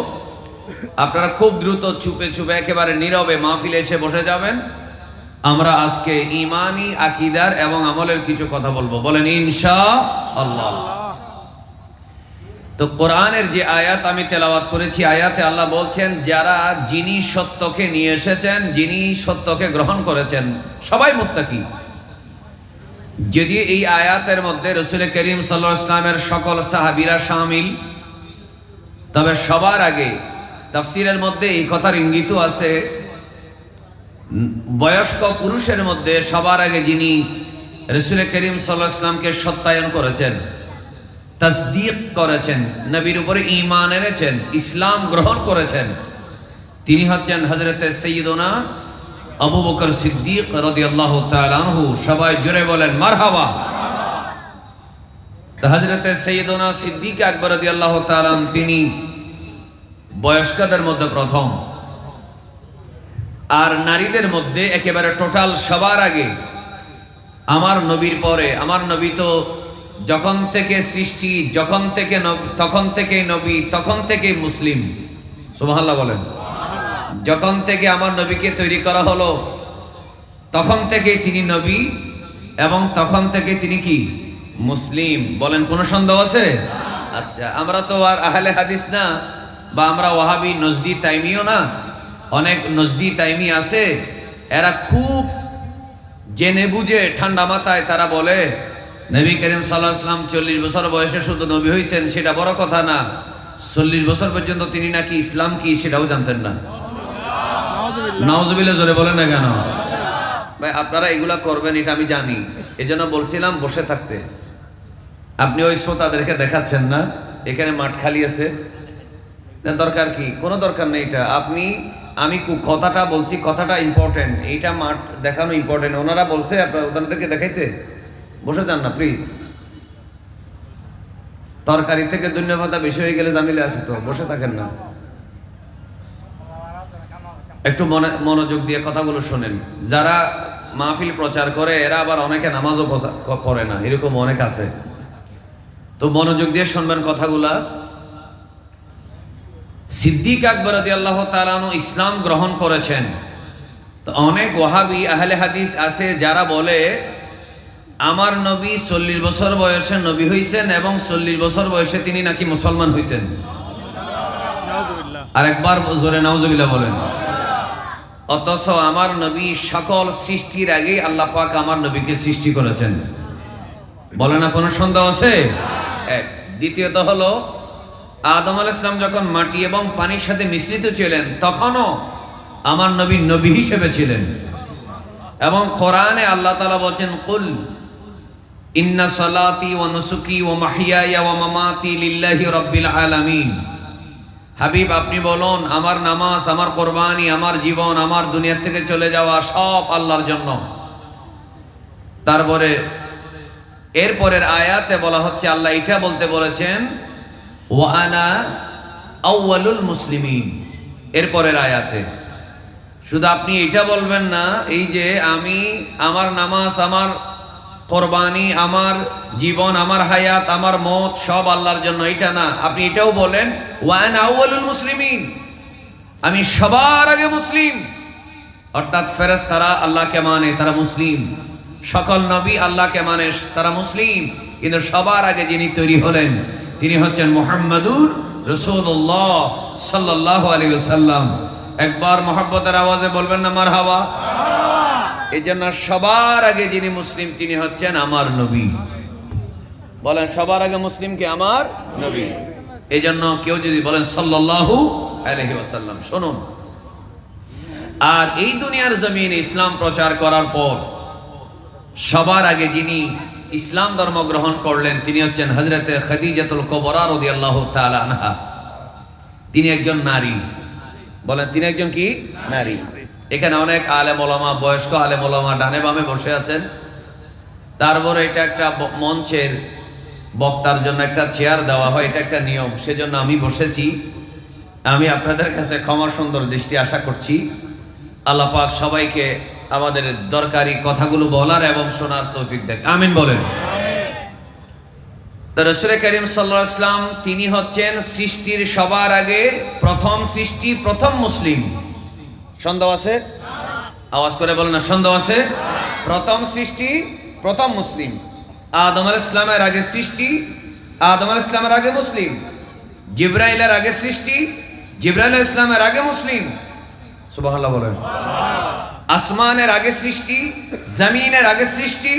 আপনারা খুব দ্রুত চুপে চুপে একেবারে নীরবে মাহফিলে এসে বসে যাবেন। আমরা আজকে ইমানি, আকীদার এবং আমলের কিছু কথা বলবো, বলেন ইনশাআল্লাহ। তো কোরআনের যে আয়াত আমি তেলাওয়াত করেছি, আয়াতে আল্লাহ বলছেন, যারা, যিনি সত্যকে নিয়ে এসেছেন, যিনি সত্যকে গ্রহণ করেছেন, সবাই মুত্তাকি। যদিও এই আয়াতের মধ্যে রাসূল করিম সাল্লাল্লাহু আলাইহি ওয়াসাল্লামের সকল সাহাবীরা শামিল, তবে সবার আগে তাফসীরের মধ্যে এই কথার ইঙ্গিতও আছে, বয়স্ক পুরুষের মধ্যে সবার আগে যিনি রাসূল করিম সাল্লাল্লাহু আলাইহি ওয়াসাল্লামকে সত্যায়ন করেছেন, তাসদীক করেছেন, নবীর উপরে ঈমান এনেছেন, ইসলাম গ্রহণ করেছেন, তিনি হচ্ছেন হযরতে সাইয়্যিদুনা আবু বকর সিদ্দিক রাদিয়াল্লাহু তাআলা আনহু। সবাই জোরে বলেন মারহাবা। তো হযরতে সাইয়্যিদুনা সিদ্দিক আকবর রাদিয়াল্লাহু তাআলা তিনি বয়স্কদের মধ্যে প্রথম, আর নারীদের মধ্যে একেবারে টোটাল সবার আগে আমার নবীর পরে, আমার নবী তো যখন থেকে সৃষ্টি, যখন থেকে তখন থেকে নবী, তখন থেকে মুসলিম। সুবহানাল্লাহ বলেন। যখন থেকে আমার নবীকে তৈরি করা হলো তখন থেকে তিনি নবী এবং তখন থেকে তিনি কি মুসলিম। বলেন কোনো সন্দেহ আছে? আচ্ছা, আমরা তো আর আহলে হাদিস না, বা আমরা ওয়াহাবি নজদি তাইমিও না। অনেক নজদি তাইমি আছে, এরা খুব জেনে বুঝে ঠান্ডা মাথায় তারা বলে নবী করিম সাল্লাল্লাহু আলাইহি ওয়াসাল্লাম 40 বছর বয়সে শুধু নবী হয়েছেন, সেটা বড় কথা না। 40 বছর পর্যন্ত তিনি নাকি ইসলাম কি সেটাও জানতেন না। নাউজুবিল্লাহ, জোরে বলেন না কেন ভাই? আপনারা এগুলা করবেন এটা আমি জানি, এজন্য বলছিলাম বসে থাকতে। আপনি ওই শ্রোতাদেরকে দেখাচ্ছেন না এখানে মাঠ খালি আছে, দরকার কি? কোনো দরকার নেই। এটা আমি কথাটা বলছি, কথাটা ইম্পর্টেন্ট, এইটা মাঠ দেখানো ইম্পর্টেন্ট। ওনারা বলছে ওনাদেরকে দেখাইতে, বসে যান না প্লিজ। তরকারি থেকে ধন্যবাদ বেশি হয়ে গেলে জামিলে আছে তো, বসে থাকেন না, একটু মনোযোগ দিয়ে কথাগুলো শোনেন। যারা মাহফিল প্রচার করে এরা আবার অনেকে নামাজও পড়ে না, এরকম অনেক আছে। তো মনোযোগ দিয়ে শুনবেন কথাগুলা। সিদ্দিক আকবর রাদিয়াল্লাহু তাআলা আনহু ইসলাম গ্রহণ করেছেন। তো অনেক ওয়াহাবি আহলে হাদিস আছে যারা বলে আমার নবী 40 বছর বয়সে নবী হইছেন এবং 40 বছর বয়সে তিনি নাকি মুসলমান হইছেন। আরেকবার জোরে নাউজুবিল্লাহ বলেন। অথচ আমার নবী সকল সৃষ্টির আগে আল্লাহ পাক আমার নবীকে সৃষ্টি করেছেন। বলে না কোনো সন্দেহ আছে? এক। দ্বিতীয়ত হলো আদম আলাইহিস সালাম যখন মাটি এবং পানির সাথে মিশ্রিত ছিলেন তখনও আমার নবী নবী হিসেবে ছিলেন। এবং কোরআনে আল্লাহ তাআলা বলেন কুল ইন্না সালাতি ওয়া নুসুকি ওয়া মাহইয়ায়া ওয়া মামাতি লিল্লাহি রাব্বিল আলামিন। হাবিব আপনি বলুন আমার নামাজ, আমার কোরবানি, আমার জীবন, আমার দুনিয়া থেকে চলে যাওয়া সব আল্লাহর জন্য। তারপরে এরপরের আয়াতে বলা হচ্ছে আল্লাহ এটা বলতে বলেছেন ওয়া আনা আউয়ালুল মুসলিমিন। এরপরের আয়াতে শুধু আপনি এটা বলবেন না এই যে আমি আমার নামাজ, আমার কোরবানি, আমার জীবন, আমার হায়াত, আমার মত সব আল্লাহর জন্য, এটা না। আপনি এটাও বলেন ওয়া আনা আউয়ালুল মুসলিমিন, আমি সবার আগে মুসলিম। অর্থাৎ ফেরেশতারা আল্লাহকে মানে, তারা মুসলিম। সকল নবী আল্লাহকে মানে, তারা মুসলিম। কিন্তু সবার আগে যিনি তৈরি হলেন তিনি হচ্ছেন মুহাম্মাদুর রাসূলুল্লাহ সাল্লাল্লাহু আলাইহি ওয়াসাল্লাম। একবার মহব্বতের আওয়াজে বলবেন না মারহাবা। এই জন্য সবার আগে যিনি মুসলিম তিনি হচ্ছেন আমার নবী। বলেন সবার আগে মুসলিম কে? আমার নবী। এই জন্য কেউ যদি বলেন সাল্লাল্লাহু আলাইহি ওয়াসাল্লাম, শুনুন। আর এই দুনিয়ার জমিনে ইসলাম প্রচার করার পর সবার আগে যিনি ইসলাম ধর্ম গ্রহণ করলেন তিনি হচ্ছেন হযরতে খাদিজাতুল কুবরা রাদিয়াল্লাহু তাআলা আনহা। তিনি একজন নারী। বলেন তিনি একজন কি? নারী। এখানে অনেক আলেম ওলামা, বয়স্ক আলেম ওলামা ডানে বামে বসে আছেন। তারপরে এটা একটা মঞ্চের বক্তার জন্য একটা চেয়ার দেওয়া হয়, এটা একটা নিয়ম, সেজন্য আমি বসেছি। আমি আপনাদের কাছে ক্ষমা সুন্দর দৃষ্টি আশা করছি। আল্লাহ পাক সবাইকে আমাদের দরকারি কথাগুলো বলার এবং শোনার তৌফিক দেন, আমিন বলেন। রাসূল করিম সাল্লাল্লাহু আলাইহি ওয়াসাল্লাম তিনি হচ্ছেন সৃষ্টির সবার আগে প্রথম সৃষ্টি, প্রথম মুসলিম। সন্দেহ আছে? আওয়াজ করে বলেন না সন্দেহ আছে? প্রথম সৃষ্টি, প্রথম মুসলিম। আদম আলাইহিস সালামের আগে সৃষ্টি, আদম আলাইহিস সালামের আগে মুসলিম। জিবরাইলের আগে সৃষ্টি, জিবরাইল আলাইহিস সালামের আগে মুসলিম। সুবহানাল্লাহ বলেন। আসমানের আগে সৃষ্টি, জমিনের আগে সৃষ্টি,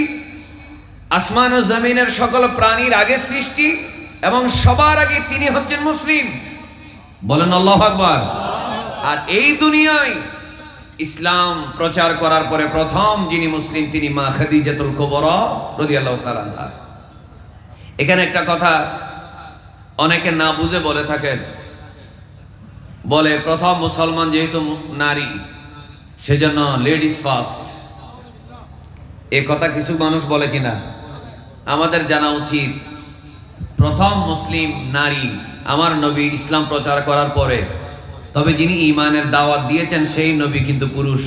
আসমান ও জমিনের সকল প্রাণীর আগে সৃষ্টি, এবং সবার আগে তিনি হচ্ছেন মুসলিম। বলেন আল্লাহু আকবার। আর এই দুনিয়ায় ইসলাম প্রচার করার পরে প্রথম যিনি মুসলিম তিনি মা খাদিজাতুল কুবরা রাদিয়াল্লাহু তাআলা আনহা। এখানে একটা কথা অনেকে না বুঝে বলে থাকেন, বলে প্রথম মুসলমান যেহেতু নারী সেজন্য লেডিস ফার্স্ট। এ কথা কিছু মানুষ বলে কিনা? আমাদের জানা উচিত প্রথম মুসলিম নারী আমার নবী ইসলাম প্রচার করার পরে, তবে যিনি ঈমানের দাওয়াত দিয়েছেন সেই নবী কিন্তু পুরুষ।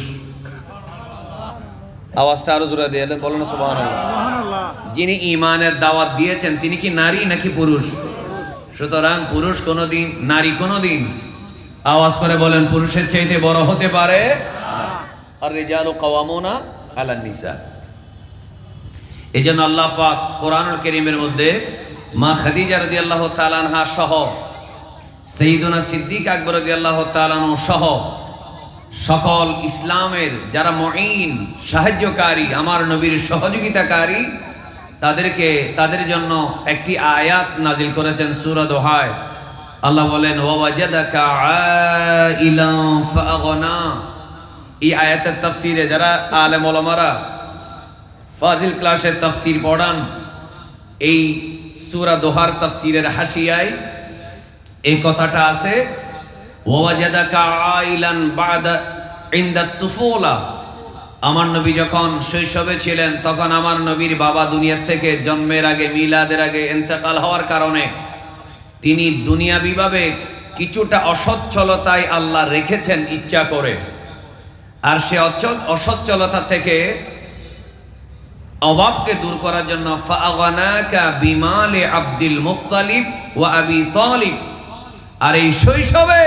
আওয়াজটা আরো জোরে দিয়ে বলেন সুবহানাল্লাহ। যিনি ঈমানের দাওয়াত দিয়েছেন তিনি কি নারী নাকি পুরুষ? সুতরাং পুরুষ কোনোদিন, নারী কোনোদিন আওয়াজ করে বলেন, পুরুষের চাইতে বড় হতে পারে? আর রিজালু কাওয়ামুনা আলান নিসা। এজন্য আল্লাহ পাক কোরআনুল কারীমের মধ্যে মা খাদিজা রাদিয়াল্লাহু তাআলা আনহা সহ সাইয়্যিদুনা সিদ্দিক আকবর রাদিয়াল্লাহু তাআলা আনহু সহ সকল ইসলামের যারা মুঈন, সাহায্যকারী, আমার নবীর সহযোগিতাকারী, তাদের জন্য একটি আয়াত নাজিল করেছেন সূরা দোহায়। আল্লাহ বলেন, ওয়াজাদাকা আইলান ফাআগনা। এই আয়াতের তাফসীরে যারা আলেম ওলামারা ফাজিল ক্লাসের তাফসীর পড়ান, এই সূরা দোহার তাফসীরের হাসিয়ায় এই কথাটা আছে, ওয়াজাদাকা আইলান বাদা ইনদা তুফুলা। আমার নবী যখন শৈশবে ছিলেন তখন আমার নবীর বাবা দুনিয়া থেকে জন্মের আগে, মিলাদের আগে ইন্তেকাল হওয়ার কারণে তিনি দুনিয়াবিভাবে কিছুটা অসচ্ছলতায় আল্লাহ রেখেছেন ইচ্ছা করে। আর সে অসচ্ছলতা থেকে অভাবকে দূর করার জন্য ফাআগনাকা বিমালে আব্দুল মুত্তালিব ওয়া আবি তালিব। আর এই শৈশবে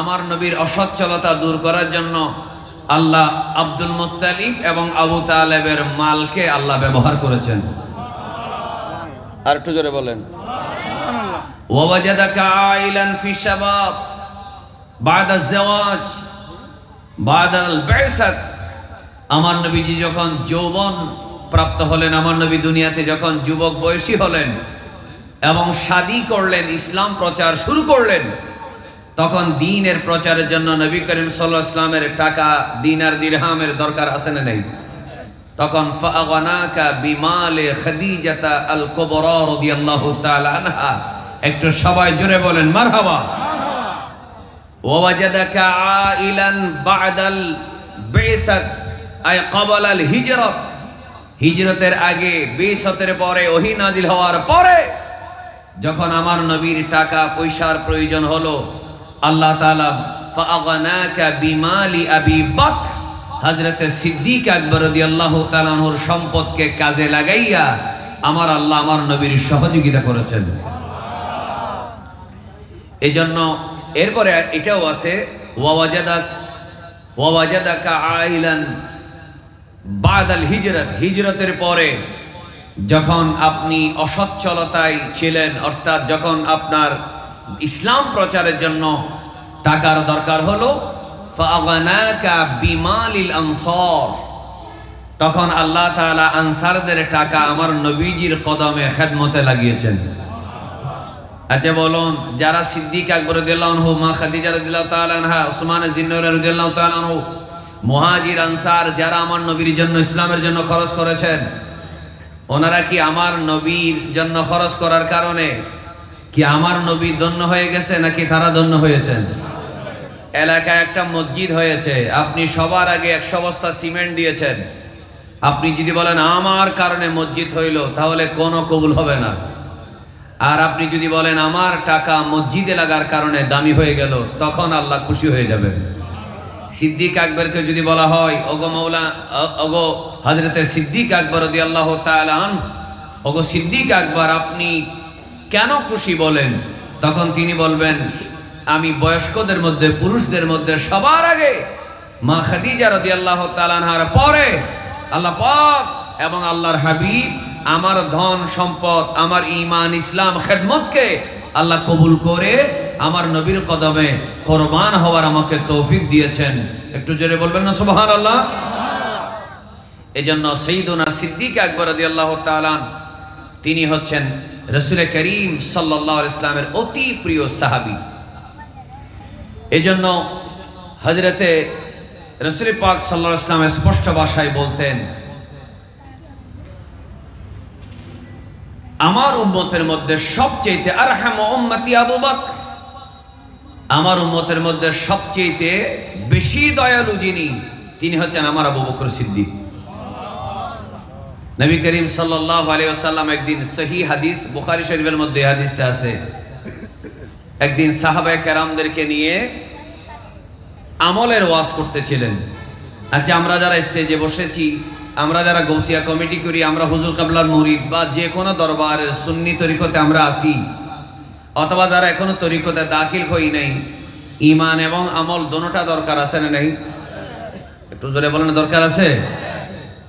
আমার নবীর অসচ্ছলতা দূর করার জন্য আল্লাহ আব্দুল মুত্তালিব এবং আবু তালেবের মালকে আল্লাহ ব্যবহার করেছেন। আর একটু জোরে বলেন, ওয়াজাদাকা আইলান ফি শাবাব বাদা যাওয়াজ বাদাল বিসাত। আমার নবীজি যখন যৌবন প্রাপ্ত হলেন, আমার নবী দুনিয়াতে যখন যুবক বয়সী হলেন এবং শাদী করলেন, ইসলাম প্রচার শুরু করলেন, তখন দ্বীনের প্রচারের জন্য নবী করিম সাল্লাল্লাহু আলাইহি ওয়াসাল্লামের টাকা, দিনার দিরহামের দরকার আছে না নেই? তখন ফাআগনাকা বিমালে খাদিজাতা আল কুবরা রাদিয়াল্লাহু তাআলা আনহা। একটু সবাই জোরে বলেন মারহাবা। ওয়াজাদাকা আইলান বাদাল বিসাত আই ক্বাবাল আল হিজরাত। হিজরতের আগে, বিসতের পরে, ওহী নাজিল হওয়ার পরে যখন আমার নবীর টাকা পয়সার প্রয়োজন হলো, আল্লাহ তাআলা ফাআগনাকা বিমালি আবি বকর, হযরতে সিদ্দিক আকবর রাদিয়াল্লাহু তাআলা আনহুর সম্পদকে কাজে লাগাইয়া আমার আল্লাহ আমার নবীর সহযোগিতা করেছেন। এজন্য এরপরে এটাও আছে, ওয়াজাদাকা আইলান বাদাল হিজরাত। হিজরতের পরে যখন আপনি অসচ্ছলতায় ছিলেন, অর্থাৎ যখন আপনার ইসলাম প্রচারের জন্য টাকার দরকার হলো, ফাআগনাকা বিমালিল আনসার। তখন আল্লাহ তাআলা আনসারদের টাকা আমার নবীজির কদমে খেদমতে লাগিয়েছেন। আচ্ছা বলুন, যারা সিদ্দিক আকবর রাদিয়াল্লাহু আনহু, মা খাদিজা রাদিয়াল্লাহু তাআলা আনহা, উসমান জিন্নউরি রাদিয়াল্লাহু তাআলা আনহু, মুহাজির আনসার যারা আমার নবীর জন্য, ইসলামের জন্য খরচ করেছেন, ওনারা কি আমার নবীর জন্য খরচ করার কারণে কি আমার নবী ধন্য হয়ে গেছে নাকি তারা ধন্য হয়েছেন? এলাকায় একটা মসজিদ হয়েছে, আপনি সবার আগে 100 বস্তা সিমেন্ট দিয়েছেন। আপনি যদি বলেন আমার কারণে মসজিদ হইল, তাহলে কোনো কবুল হবে না। আর আপনি যদি বলেন আমার টাকা মসজিদে লাগার কারণে দামি হয়ে গেল, তখন আল্লাহ খুশি হয়ে যাবেন। সিদ্দিক আকবরকে যদি বলা হয়, ওগো মাওলা, ওগো হযরতে সিদ্দিক আকবর রাদিয়াল্লাহু তাআলা আনহু, ওগো সিদ্দিক আকবর আপনি কেন খুশি বলেন? তখন তিনি বলবেন, আমি বয়স্কদের মধ্যে, পুরুষদের মধ্যে সবার আগে মা খাদিজা রাদিয়াল্লাহু তাআলা আনহার পরে আল্লাহ পাক এবং আল্লাহর হাবিব আমার ধন সম্পদ, আমার ঈমান, ইসলাম, খেদমতকে আল্লাহ কবুল করে আমার নবীর কদমে কোরবান হওয়ার আমাকে তৌফিক দিয়েছেন। একটু জোরে বলবেন না সুবহানাল্লাহ। এজন্য সাইয়্যিদুনা সিদ্দিক আকবর রাদিয়াল্লাহু তাআলা তিনি হচ্ছেন রাসূল করিম সাল্লাল্লাহু আলাইহি ওয়াসাল্লামের অতি প্রিয় সাহাবী। এজন্য হযরতে রাসূল পাক সাল্লাল্লাহু আলাইহি ওয়াসাল্লাম স্পষ্ট ভাষায় বলতেন, আমার উম্মতের মধ্যে সবচেয়ে আরহামু উম্মতি আবু বকর। আমার উম্মতের মধ্যে সবচেয়ে বেশি দয়ালু যিনি, তিনি হচ্ছেন আমার আবু বকর সিদ্দিক। নবী করিম সাল্লাল্লাহু আলাইহি ওয়াসাল্লাম একদিন, সহিহ হাদিস, বুখারী শরীফের মধ্যে হাদিসটা আছে, একদিন সাহাবায়ে কেরামদেরকে নিয়ে আমলের ওয়াজ করতেছিলেন। আচ্ছা, আমরা যারা স্টেজে বসেছি, আমরা যারা গৌসিয়া কমিটি করি, আমরা হুজুর কাবলার মুরিদ বা যে কোনো দরবারের সুন্নি তরিকতে আমরা আসি, অথবা যারা এখনো তরিকতে দাখিল হই নাই, ঈমান এবং আমল দোনোটা দরকার আছে না নেই? একটু জোরে বলেন, দরকার আছে।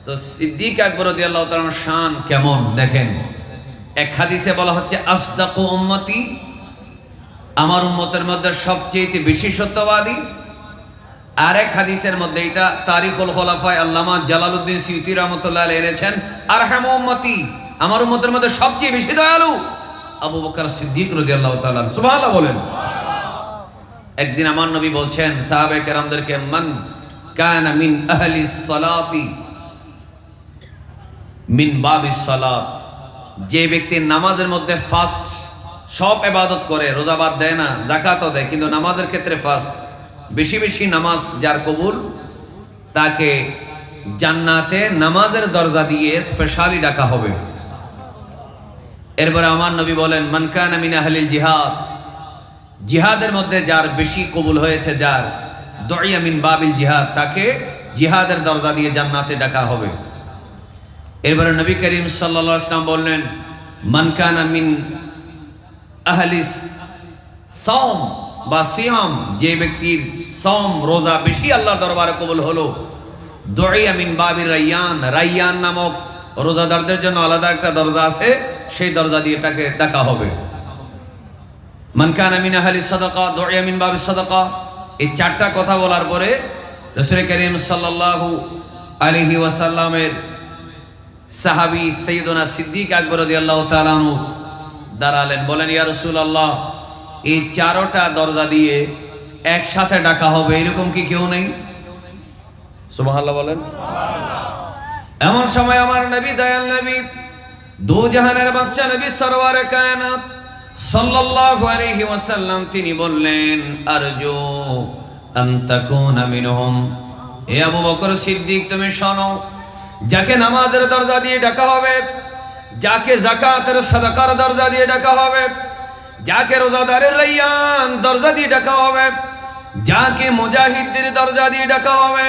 তো সিদ্দিক আকবর রাদিয়াল্লাহু তাআলার শান কেমন দেখেন। এক হাদিসে বলা হচ্ছে আসদাকু উম্মতি, আমার উম্মতের মধ্যে সবচেয়ে বেশি সত্যবাদী। আরেক হাদিসের মধ্যে, এটা তারিখুল খুলাফায়ে আল্লামা জালালউদ্দিন সিয়ুতী রাহমাতুল্লাহ আলাইহি এনেছেন, আরহামু উম্মতি, আমার উম্মতের মধ্যে সবচেয়ে বেশি দয়ালু আবু বকর সিদ্দিক রাদিয়াল্লাহু তাআলা। সুবহানাল্লাহ বলেন। একদিন আমার নবী বলছেন সাহাবায়ে কেরামদেরকে, মান কানা মিন আহলিস সালাতি মিন বাবিস সালাত, যে ব্যক্তি নামাজের মধ্যে ফাস্ট, সব ইবাদত করে, রোজা বাদ দেয় না, যাকাতও দেয়, কিন্তু নামাজের ক্ষেত্রে ফাস্ট, বেশি বেশি নামাজ যার কবুল, তাকে জান্নাতে নামাজের দরজা দিয়ে স্পেশালি ডাকা হবে। এরপরে আমার নবী বলেন, মান কানা মিন আহলিল জিহাদ, জিহাদের মধ্যে যার বেশি কবুল হয়েছে, যার দুইয়া মিন বাবিল জিহাদ, তাকে জিহাদের দরজা দিয়ে জান্নাতে ডাকা হবে। এরপরে নবী করিম সাল্লাল্লাহু আলাইহি ওয়াসাল্লাম বললেন, মান কানা মিন আহলিস সাওম বা সিয়াম, যে ব্যক্তির সাওম রোজা বেশি আল্লাহর দরবারে কবুল হলো, দুইয়া মিন বাবির রায়্যান, রায়্যান নামক রোজাদারদের জন্য আলাদা একটা দরজা আছে, সেই দরজা দিয়ে তাকে ডাকা হবে। মান কানা মিন আহলিস সাদাকা দুইয়া মিন বাবিস সাদাকা। এই চারটা কথা বলার পরে রাসূল করিম সাল্লাল্লাহু আলাইহি ওয়াসাল্লামের সাহাবী সাইয়্যিদুনা সিদ্দিক আকবর রাদিয়াল্লাহু তাআলা আনহু দাঁড়ালেন, বলেন, ইয়া রাসূলুল্লাহ, এই চারটা দরজা দিয়ে একসাথে ডাকা হবে, এরকম কি কেউ নেই? সুবহানাল্লাহ বলেন। এমন সময় আমার নবী, দয়াল নবী, দু জাহানের বাদশা নবী সরওয়ারে কায়নাত সাল্লাল্লাহু আলাইহি ওয়াসাল্লাম, তিনি বললেন, আরজু আন তাকুনা মিনহুম। হে আবু বকর সিদ্দিক, তুমি শোনো, যাকে নামাজের দরজা দিয়ে ডাকা হবে, যাকে যাকাতের সাদাকার দরজা দিয়ে ডাকা হবে, যাকে রোজাদারের রায়্যান দরজা দিয়ে ডাকা হবে, যাকে মুজাহিদদের দরজা দিয়ে ডাকা হবে,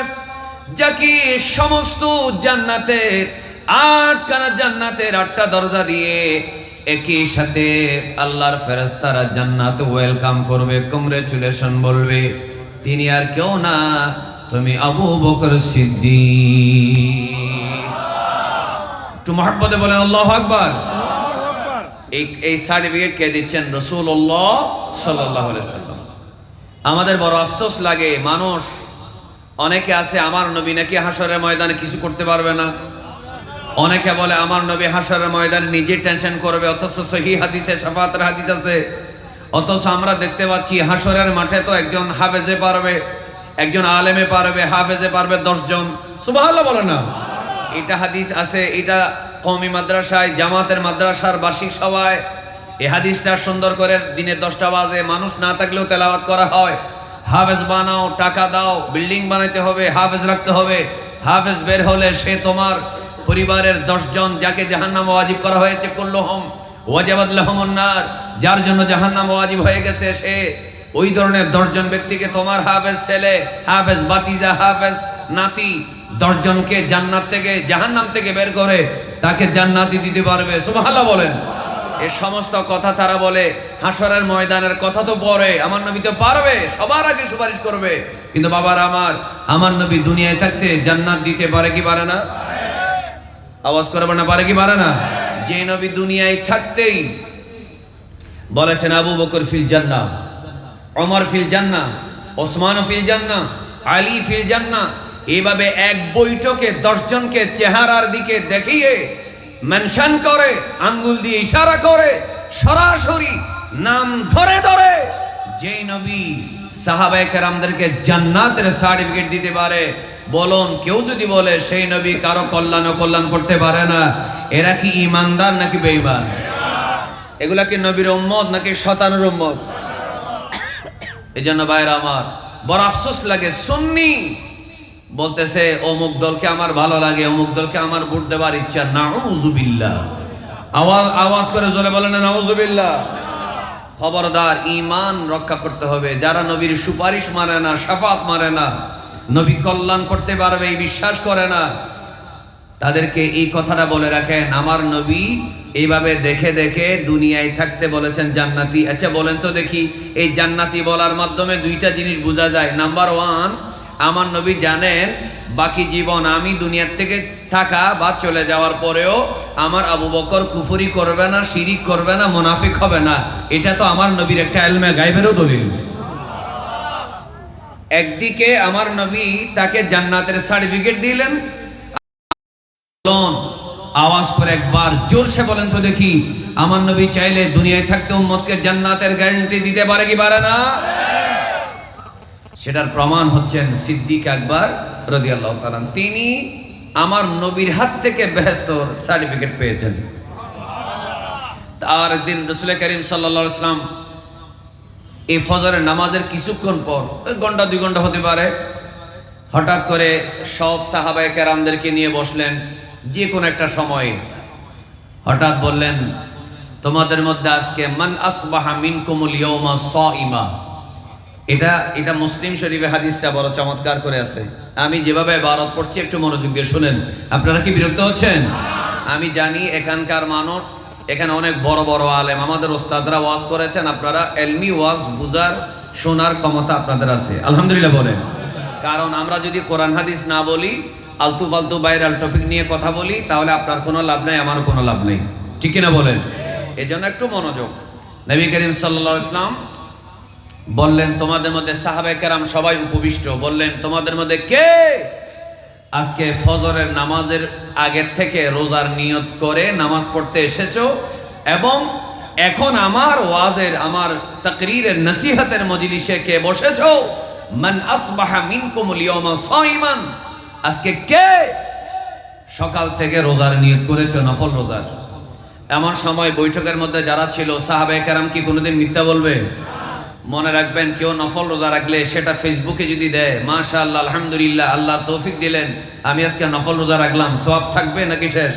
যাকে সমস্ত জান্নাতের 8খানা জান্নাতের 8টা দরজা দিয়ে একই সাথে আল্লাহর ফেরেশতারা জান্নাতে ওয়েলকাম করবে, কংগ্রেচুলেশন বলবে, তিনি আর কেউ না, তুমি আবু বকর সিদ্দিক। একটু মহব্বতে বলেন আল্লাহু আকবার। এই সার্টিফিকেট কে দিচ্ছেন? রাসূলুল্লাহ সাল্লাল্লাহু আলাইহি ওয়াসাল্লাম। আমাদের বড় আফসোস লাগে, মানুষ অনেকে আছে, আমার নবী নাকি হাসরের ময়দানে কিছু করতে পারবে না। অনেকে বলে আমার নবী হাসরের ময়দানে নিজে টেনশন করবে, অথচ সহিহ হাদিসে শাফাআতের হাদিস আছে। অথচ আমরা দেখতে পাচ্ছি হাসরের মাঠে তো একজন হাফেজে পারবে, একজন আলেমে পারবে, হাফেজে পারবে 10 জন। সুবহানাল্লাহ বলে না? এটা হাদিস আছে, এটা কওমি মাদ্রাসায়, জামাতের মাদ্রাসার বার্ষিক সভায় এই হাদিসটা সুন্দর করে দিনে 10টা বাজে, মানুষ না থাকলেও তেলাওয়াত করা হয়। হাফেজ বানাও, টাকা দাও, বিল্ডিং বানাইতে হবে, হাফেজ রাখতে হবে। হাফেজ বের হলে সে তোমার পরিবারের 10 জন যাকে জাহান্নাম ওয়াজিব করা হয়েছে, কুল্লুহুম ওয়াজাবাত লাহুমুন নার, যার জন্য জাহান্নাম ওয়াজিব হয়ে গেছে, সে ওই ধরনের 10 জন ব্যক্তিকে তোমার হাফেজ ছেলে, হাফেজ ভাতিজা, হাফেজ নাতি 10 জনকে জান্নাত থেকে, জাহান্নাম থেকে বের করে তাকে জান্নাতি দিতে পারবে। সুবহানাল্লাহ বলেন। এই সমস্ত কথা তারা বলে, হাসরের ময়দানের কথা তো পরে, আমার নবী তো পারবে, সবার আগে সুপারিশ করবে। কিন্তু বাবার আমার নবী দুনিয়ায় থাকতে জান্নাত দিতে পারে কি পারে না? আওয়াজ করবে না, পারে কি পারে না? যে নবী দুনিয়ায় থাকতেই বলেছেন আবু বকর ফিল জান্নাহ, ওমর ফিল জান্নাহ, ওসমান ফিল জান্নাহ, আলী ফিল জান্নাহ, এইভাবে এক বৈঠকে 10 জনকে চেহারার দিকে দেখিয়ে মেনশন করে, আঙ্গুল দিয়ে ইশারা করে, সরাসরি নাম ধরে ধরে যেই নবী সাহাবায়ে কেরামদেরকে জান্নাতের সার্টিফিকেট দিতে পারে, বলুন কেউ যদি বলে সেই নবী কারো কল্যাণ অকল্যাণ করতে পারে না, এরা কি ঈমানদার নাকি বেঈমান? এগুলা কি নবীর উম্মত নাকি শয়তানের উম্মত? এজন্য ভাইরা আমার, বড় আফসোস লাগে, সুন্নি বলতেছে অমুক দলকে আমার ভালো লাগে, অমুক দলকে আমার ভোট দেওয়ার ইচ্ছা। নাউযুবিল্লাহ। আওয়াজ করে জোরে বলেন না নাউযুবিল্লাহ। খবরদার, ঈমান রক্ষা করতে হবে। যারা নবীর সুপারিশ মানে না, শাফাত মানে না, নবী কল্যাণ করতে পারবে এই বিশ্বাস করে না, তাদেরকে এই কথাটা বলে রাখেন, আমার নবী এইভাবে দেখে দেখে দুনিয়ায় থাকতে বলেছেন জান্নাতি। আচ্ছা বলেন তো দেখি, এই জান্নাতি বলার মাধ্যমে দুইটা জিনিস বোঝা যায়। নাম্বার ওয়ান, আমার নবী জানেন বাকি জীবন আমি দুনিয়ার থেকে থাকা বা চলে যাওয়ার পরেও আমার আবু বকর কুফরি করবে না, শিরিক করবে না, মুনাফিক হবে না। এটা তো আমার নবীর একটা ইলমে গায়বেরও দলিল। একদিকে আমার নবী তাকে জান্নাতের সার্টিফিকেট দিলেন। আওয়াজ করে একবার জোরসে বলেন তো দেখি, আমার নবী চাইলে দুনিয়ায় থাকতে উম্মতকে জান্নাতের গ্যারান্টি দিতে পারে কি পারে না? সেটার প্রমাণ হচ্ছেন সিদ্দিক আকবর রাদিয়াল্লাহু তাআলা। তিনি আমার নবীর হাত থেকে বেহেশতের সার্টিফিকেট পেয়েছেন। তার দিন রাসূল করিম সাল্লাল্লাহু আলাইহি ওয়াসাল্লাম এই ফজরের নামাজের কিছুক্ষণ পর, ঘন্টা 2 ঘন্টা হতে পারে, হঠাৎ করে সব সাহাবায়ে কেরামদেরকে নিয়ে বসলেন যে কোনো একটা সময়ে। হঠাৎ বললেন, তোমাদের মধ্যে আজকে মান আসবাহা মিনকুমুল ইয়াওমা সাইমা। এটা মুসলিম শরীফে হাদিসটা বড় চমৎকার করে আছে। আমি যেভাবে ইবারত পড়ছি একটু মনোযোগ দিয়ে শুনেন। আপনারা কি বিরক্ত হচ্ছেন? আমি জানি এখানকার মানুষ, এখানে অনেক বড় বড় আলেম, আমাদের ওস্তাদরা ওয়াজ করেছেন, আপনারা এলমি ওয়াজ বুঝার শোনার ক্ষমতা আপনাদের আছে, আলহামদুলিল্লাহ বলেন। কারণ আমরা যদি কোরআন হাদিস না বলি, আলতু ফালতু ভাইরাল টপিক নিয়ে কথা বলি, তাহলে আপনার কোনো লাভ নেই, আমার কোনো লাভ নেই, ঠিক কিনা বলেন? এজন্য একটু মনোযোগ। নবী করিম সাল্লাল্লাহু আলাইহি ওয়াসাল্লাম বললেন, তোমাদের মধ্যে সাহাবায়ে কেরাম সবাই উপবিষ্ট, বললেন তোমাদের মধ্যে কে আজকে ফজরের নামাজের আগের থেকে রোজার নিয়ত করে নামাজ পড়তে এসেছো এবং এখন আমার ওয়াজের, আমার তাকরীরের, নসিহতের মজলিসে কে বসেছো? মান আসবাহা মিনকুমুল ইয়াওমা সাইমান। আজকে কে সকাল থেকে রোজার নিয়ত করেছো, নফল রোজার? এমন সময় বৈঠকের মধ্যে যারা ছিল সাহাবায়ে কেরাম কি কোনোদিন মিথ্যা বলবে? মনে রাখবেন, কেউ নফল রোজা রাখলে সেটা ফেসবুকে যদি দেয়, মাশাআল্লাহ আলহামদুলিল্লাহ আল্লাহর তৌফিক দিলেন, আমি আজকে নফল রোজা রাখলাম, সওয়াব থাকবে নাকি শেষ?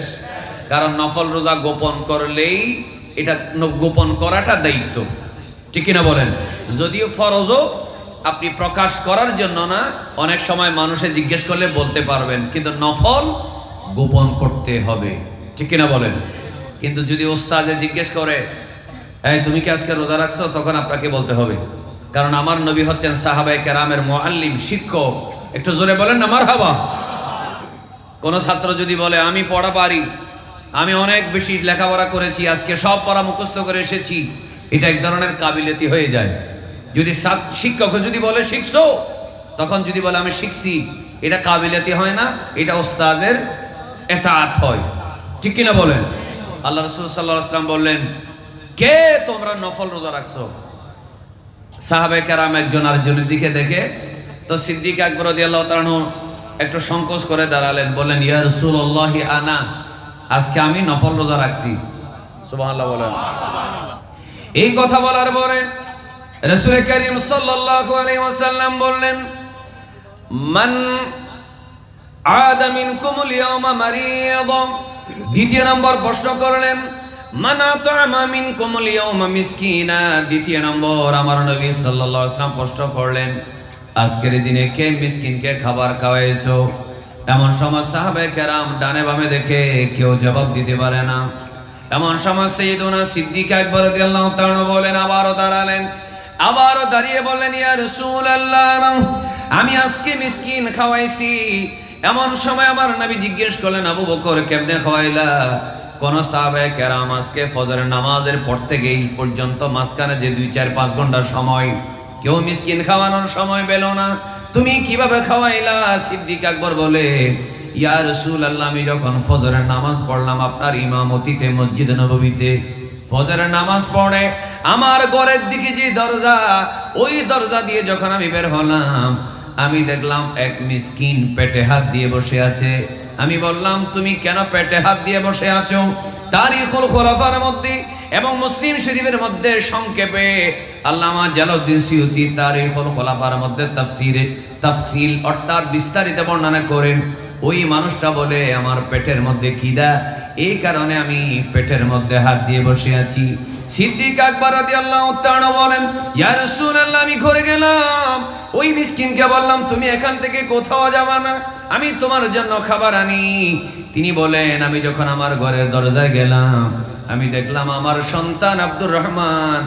কারণ নফল রোজা গোপন করলেই, এটা গোপন করাটা দায়িত্ব, ঠিক কিনা বলেন? যদিও ফরজও আপনি প্রকাশ করার জন্য না, অনেক সময় মানুষে জিজ্ঞেস করলে বলতে পারবেন, কিন্তু নফল গোপন করতে হবে, ঠিক কিনা বলেন? কিন্তু যদি ওস্তাদে জিজ্ঞেস করে, এই তুমি কি আজকে রোজা রাখছো, তখন আপনাকে বলতে হবে। কারণ আমার নবী হচ্ছেন সাহাবায়ে কেরামের মুআল্লিম, শিক্ষক। একটু জোরে বলেন না মারহাবা। কোন ছাত্র যদি বলে আমি পড়া পারি, আমি অনেক বেশি লেখাপড়া করেছি, আজকে সব পড়া মুখস্থ করে এসেছি, এটা এক ধরনের কাবিলিয়তি হয়ে যায়। যদি শিক্ষক যদি বলে শিখছো, তখন যদি বলে আমি শিখছি, এটা কাবিলিয়তি হয় না, এটা ওস্তাদের ইতাআত হয়, ঠিক কিনা বলেন? আল্লাহ রাসূল সাল্লাল্লাহু আলাইহি ওয়াসাল্লাম বললেন, কে তোমরা নফল রোজা রাখছো? সাহাবায়ে কেরাম একজন আরেকজনের দিকে দেখে, তো সিদ্দিক আকবর রাদিয়াল্লাহু তাআলা আনহু একটু সংকোচ করে দাঁড়ালেন, বললেন, ইয়া রাসূলুল্লাহি আনা, আজকে আমি নফল রোজা রাখছি। সুবহানাল্লাহ বলেন। এই কথা বলার পরে রাসূল করিম সাল্লাল্লাহু আলাইহি ওয়াসাল্লাম বললেন, মান আদা মিনকুমুল ইয়াওমা মারিয়াদা। দ্বিতীয় নম্বর প্রশ্ন করলেন, মান আতআমা মিনকুমুল ইয়াওমা মিসকিনা। দ্বিতীয় নম্বর আমার নবী সাল্লাল্লাহু আলাইহি ওয়াসাল্লাম প্রশ্ন করলেন, আজকের দিনে কে মিসকিনকে খাবার খাওয়াইছো? এমন সময় সাহাবায়ে কেরাম ডানে বামে দেখে কেউ জবাব দিতে পারে না। এমন সময় সাইয়েদুনা সিদ্দিক আকবর রাদিয়াল্লাহু তাআলা বলেন, আবারও দাঁড়ালেন, আবারও দাঁড়িয়ে বললেন, ইয়া রাসূলুল্লাহ, আমি আজকে মিসকিন খাওয়াইছি। এমন সময় আমার নবী জিজ্ঞেস করলেন, আবু বকর কেমনে খাওয়াইলা? কোন সাহাবায়ে কেরাম আজকে ফজরের নামাজের পর থেকে এই পর্যন্ত মাঝখানে যে 2-4-5 ঘন্টার সময় কেউ মিসকিন খাওয়ানোর সময় পেল না, তুমি কিভাবে খাওয়াইলা? সিদ্দিক আকবর বলে, ইয়া রাসূলুল্লাহ, আমি যখন ফজরের নামাজ পড়লাম আপনার ইমামতিতে মসজিদে নববীতে, ফজরের নামাজ পড়ে আমার ঘরের দিকে যে দরজা, ওই দরজা দিয়ে যখন আমি বের হলাম, আমি দেখলাম এক মিসকিন পেটে হাত দিয়ে বসে আছে। আমি বললাম, তুমি কেন পেটে হাত দিয়ে বসে আছো? তারিখুল খুলাফার মধ্যে এবং মুসলিম শরীফের মধ্যে সংক্ষেপে আল্লামা জালালউদ্দিন সিয়ুতি তারিখুল খুলাফার মধ্যে তাফসিল অর্থাৎ বিস্তারিত বর্ণনা করেন। ওই মানুষটা বলে, আমার পেটের মধ্যে খিদা, এই কারণে আমি পেটের মধ্যে হাত দিয়ে বসে আছি। সিদ্দিক আকবর রাদিয়াল্লাহু তাআলা বলেন, ইয়া রাসূলুল্লাহ, আমি ঘরে গেলাম, ওই মিসকিনকে বললাম, তুমি এখান থেকে কোথাও যাবে না, আমি তোমার জন্য খাবার আনি। তিনি বলেন, আমি যখন আমার ঘরের দরজায় গেলাম, আমি দেখলাম আমার সন্তান আব্দুর রহমান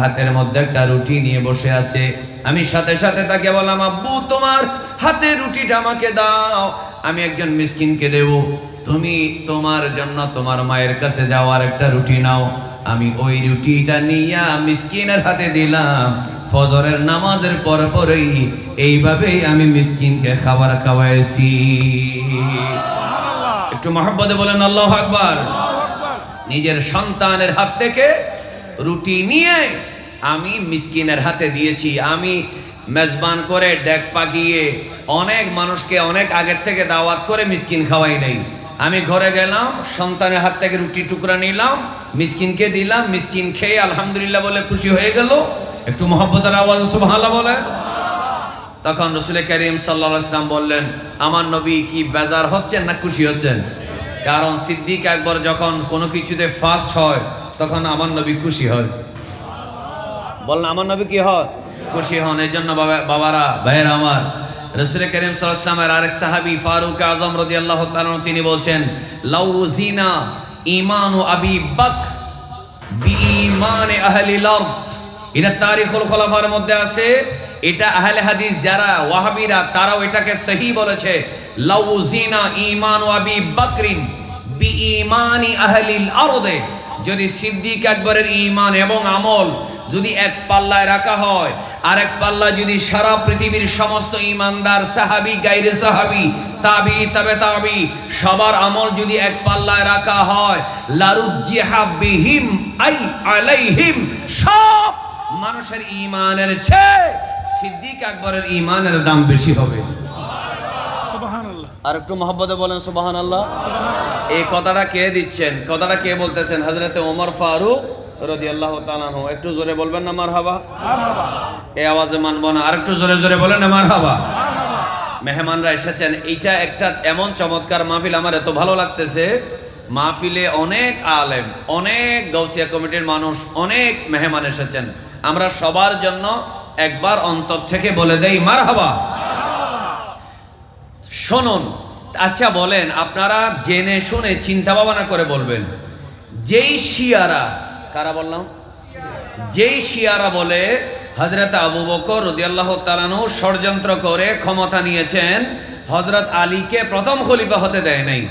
হাতের মধ্যে একটা রুটি নিয়ে বসে আছে। আমি সাথে সাথে তাকে বললাম, আব্বু তোমার হাতে রুটিটা আমাকে দাও, আমি একজন মিসকিনকে দেব। তুমি তোমার জন্য তোমার মায়ের কাছে যাওয়ার একটা রুটি নাও। আমি ওই রুটিটা নিয়ে মিসকিনের হাতে দিলাম। ফজরের নামাজের পরেই এইভাবেই আমি মিসকিনকে খাবার খাওয়াইছি। একটু মহব্বতে বলেন আল্লাহু আকবার। নিজের সন্তানের হাত থেকে রুটি নিয়ে আমি মিসকিনের হাতে দিয়েছি। আমি মেজবান করে ডেক পাকিয়ে অনেক মানুষকে অনেক আগের থেকে দাওয়াত করে মিসকিন খাওয়াই নাই। আমি ঘরে গেলাম, সন্তানের হাত থেকে রুটি টুকরা নিলাম, মিসকিনকে দিলাম, মিসকিন খেয়ে আলহামদুলিল্লাহ বলে খুশি হয়ে গেল। একটু মহব্বতের আওয়াজ সুবহানাল্লাহ বলে। তখন রাসূল করিম সাল্লাল্লাহু আলাইহি ওয়াসাল্লাম বললেন, আমার নবী কি বেজার হচ্ছেন না খুশি হচ্ছেন? কারণ সিদ্দিক আকবর যখন কোনো কিছুতে ফার্স্ট হয় তখন আমার নবী খুশি হয়। বললেন আমার নবী কি হয়? খুশি হন। এই জন্য বাবারা, ভাইয়েরা আমার, রাসূল করিম সাল্লাল্লাহু আলাইহি ওয়াসাল্লামের আরেক সাহাবী ফারুক আযম রাদিয়াল্লাহু তাআলা তিনি বলছেন, লাউ জিনা ঈমানু আবী বকর বিঈমানি আহলিল আরদ। এটা তারিখুল খোলাফার মধ্যে আছে। এটা আহলে হাদিস যারা ওয়াহাবিরা তারাও এটাকে সহি বলেছে। লাউ জিনা ঈমানু আবী বকরিন বিঈমানি আহলিল আরদ। যদি সিদ্দিক আকবরের ঈমান এবং আমল যদি এক পাল্লায় রাখা হয়, আর এক পাল্লায় যদি সারা পৃথিবীর সমস্ত ঈমানদার সাহাবী, গায়রে সাহাবী, তাবি, তাবে তাবি সবার আমল যদি এক পাল্লায় রাখা হয়, লারুজ্জিহা বিহিম আই আলাইহিম, সব মানুষের ঈমানের চেয়ে সিদ্দিক আকবরের ঈমানের দাম বেশি হবে। সুবহানাল্লাহ। আর একটু মহব্বতে বলেন সুবহানাল্লাহ। এই কথাটা কে দিচ্ছেন? কথাটা কে বলতেছেন? হযরতে ওমর ফারুক রাদিয়াল্লাহু তাআলা আনহু। একটু জোরে বলবেন না মারহাবা? মারহাবা। এই আওয়াজে মানবো না, আর একটু জোরে জোরে বলেন না মারহাবা। মেহমানরা এসেছেন, এইটা একটা এমন চমৎকার মাহফিল, আমার এত ভালো লাগতেছে। মাহফিলে অনেক আলেম, অনেক গাউসিয়া কমিটির মানুষ, অনেক মেহমান এসেছেন। আমরা সবার জন্য একবার অন্তর থেকে বলে দেই মারহাবা। শুনুন, আচ্ছা বলেন, আপনারা জেনে শুনে চিন্তা ভাবনা করে বলবেন, যেই শিয়ারা, কারা বললাম? যেই শিয়ারা বলে হযরত আবু বকর রাদিয়াল্লাহু তাআলা আনহু ষড়যন্ত্র করে ক্ষমতা নিয়েছেন, হযরত আলীকে প্রথম খলিফা হতে দেয় নাই,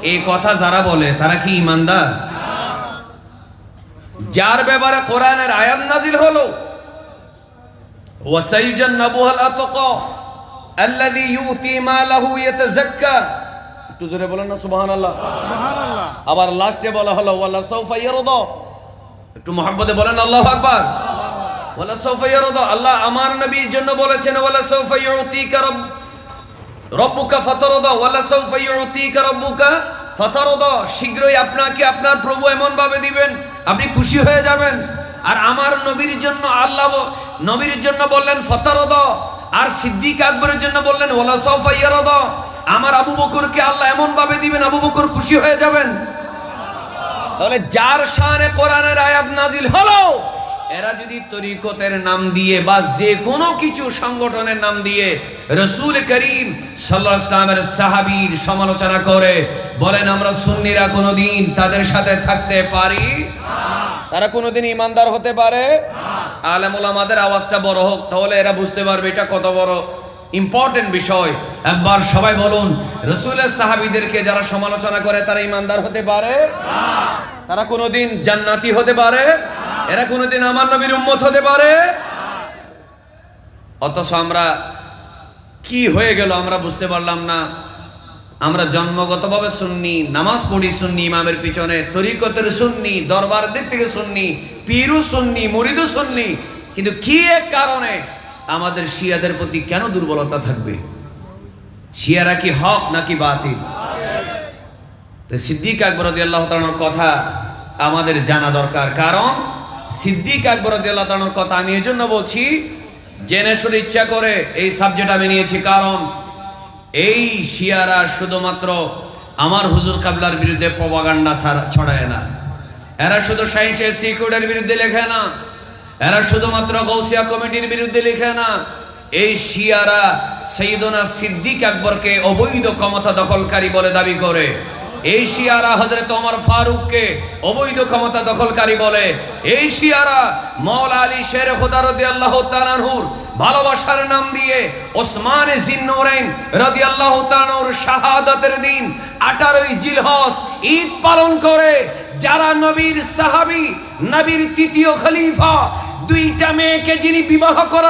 এই কথা যারা বলে তারা কি ঈমানদার? যার ব্যাপারে কোরআনের আয়াত নাজিল হলো, ওয়াসাইজান্নাবুল আতকা আল্লাযী ইউতি মালাহু ইয়াতাযাক্কা। একটু জোরে বলেন না সুবহানাল্লাহ। সুবহানাল্লাহ। আবার লাস্টে বলা হলো ওয়ালা সাউফা ইয়ারদা। একটু মহব্বতে বলেন আল্লাহু আকবার। ওয়ালা সাউফা ইয়ারদা। আল্লাহ আমার নবীর জন্য বলেছেন ওয়ালা সাউফা ইউতিকা রাব্বুকা ফাতারদা, ওয়ালা সাউফা ইউতিকা রাব্বুকা ফাতারদা। শীঘ্রই আপনাকে আপনার প্রভু এমন ভাবে দিবেন আপনি খুশি হয়ে যাবেন। আর আমার নবীর জন্য আল্লাহ নবীর জন্য বললেন ফাতারদা, আর সিদ্দিক আকবরের জন্য বললেন ওয়ালা সাউফা ইয়ারদা। আমার আবু বকরকে আল্লাহ এমন ভাবে দিবেন আবু বকর খুশি হয়ে যাবেন। তাহলে যার শানে কোরআনের আয়াত নাজিল হলো, এরা যদি তরিকতের নাম দিয়ে বা যে কোনো কিছু সংগঠনের নাম দিয়ে রাসূল করিম সাল্লাল্লাহু আলাইহি ওয়াসাল্লামের সাহাবীর সমালোচনা করে, বলেন আমরা সুন্নিরা কোনোদিন তাদের সাথে থাকতে পারি? তারা কোনোদিন ঈমানদার হতে পারে? আলেম ওলামাদের আওয়াজটা বড় হোক, তাহলে এরা বুঝতে পারবে এটা কত বড় ইম্পর্টেন্ট বিষয়। একবার সবাই বলুন, রাসূলের সাহাবীদেরকে যারা সমালোচনা করে তারা ঈমানদার হতে পারে? তারা কোনোদিন জান্নাতি হতে পারে? এরা কোনোদিন আমার নবীর উম্মত হতে পারে? অথচ আমরা কি হয়ে গেল আমরা বুঝতে পারলাম না। আমরা জন্মগতভাবে সুন্নি, নামাজ পড়ি সুন্নি, ইমামের পিছনে তরিকতের সুন্নি, দরবার দিক থেকে সুন্নি, পীরও সুন্নি, মুরিদও সুন্নি, কিন্তু কি এক কারণে আমাদের শিয়াদের প্রতি কেন দুর্বলতা থাকবে? শিয়ারা কি হক নাকি বাতিল? তো সিদ্দিক আকবর রাদিয়াল্লাহু তাআলার কথা আমাদের জানা দরকার। কারণ সিদ্দিক আকবর রাদিয়াল্লাহু তাআলার কথা আমি এই জন্য বলছি, জেনে শুনে ইচ্ছা করে এই সাবজেক্ট আমি নিয়েছি। কারণ এই শিয়ারা শুধুমাত্র আমার হুজুর কাবলার বিরুদ্ধে প্রপাগান্ডা ছড়ায় না, এরা শুধু সায়েন্সের সিকিউরিটির বিরুদ্ধে লেখে না, এরা শুধুমাত্র গাউসিয়া কমিটির বিরুদ্ধে লেখে না, এই শিয়ারা সৈয়দনা সিদ্দিক আকবরকে অবৈধ ক্ষমতা দখলকারী বলে দাবি করে। এই শিয়ারা হযরত ওমর ফারুককে অবৈধ ক্ষমতা দখলকারী বলে। এই শিয়ারা মাওলা আলী শের খোদা রাদিয়াল্লাহু তাআলা আনহুর ভালোবাসার নাম দিয়ে ওসমান জিন্নুরাইন রাদিয়াল্লাহু তাআলা আনহুর শাহাদাতের দিন 18ই জিলহজ ঈদ পালন করে। যারা নবীর সাহাবী, নবীর তৃতীয় খলিফা, দুইটা মেয়েকে যিনি বিবাহ করার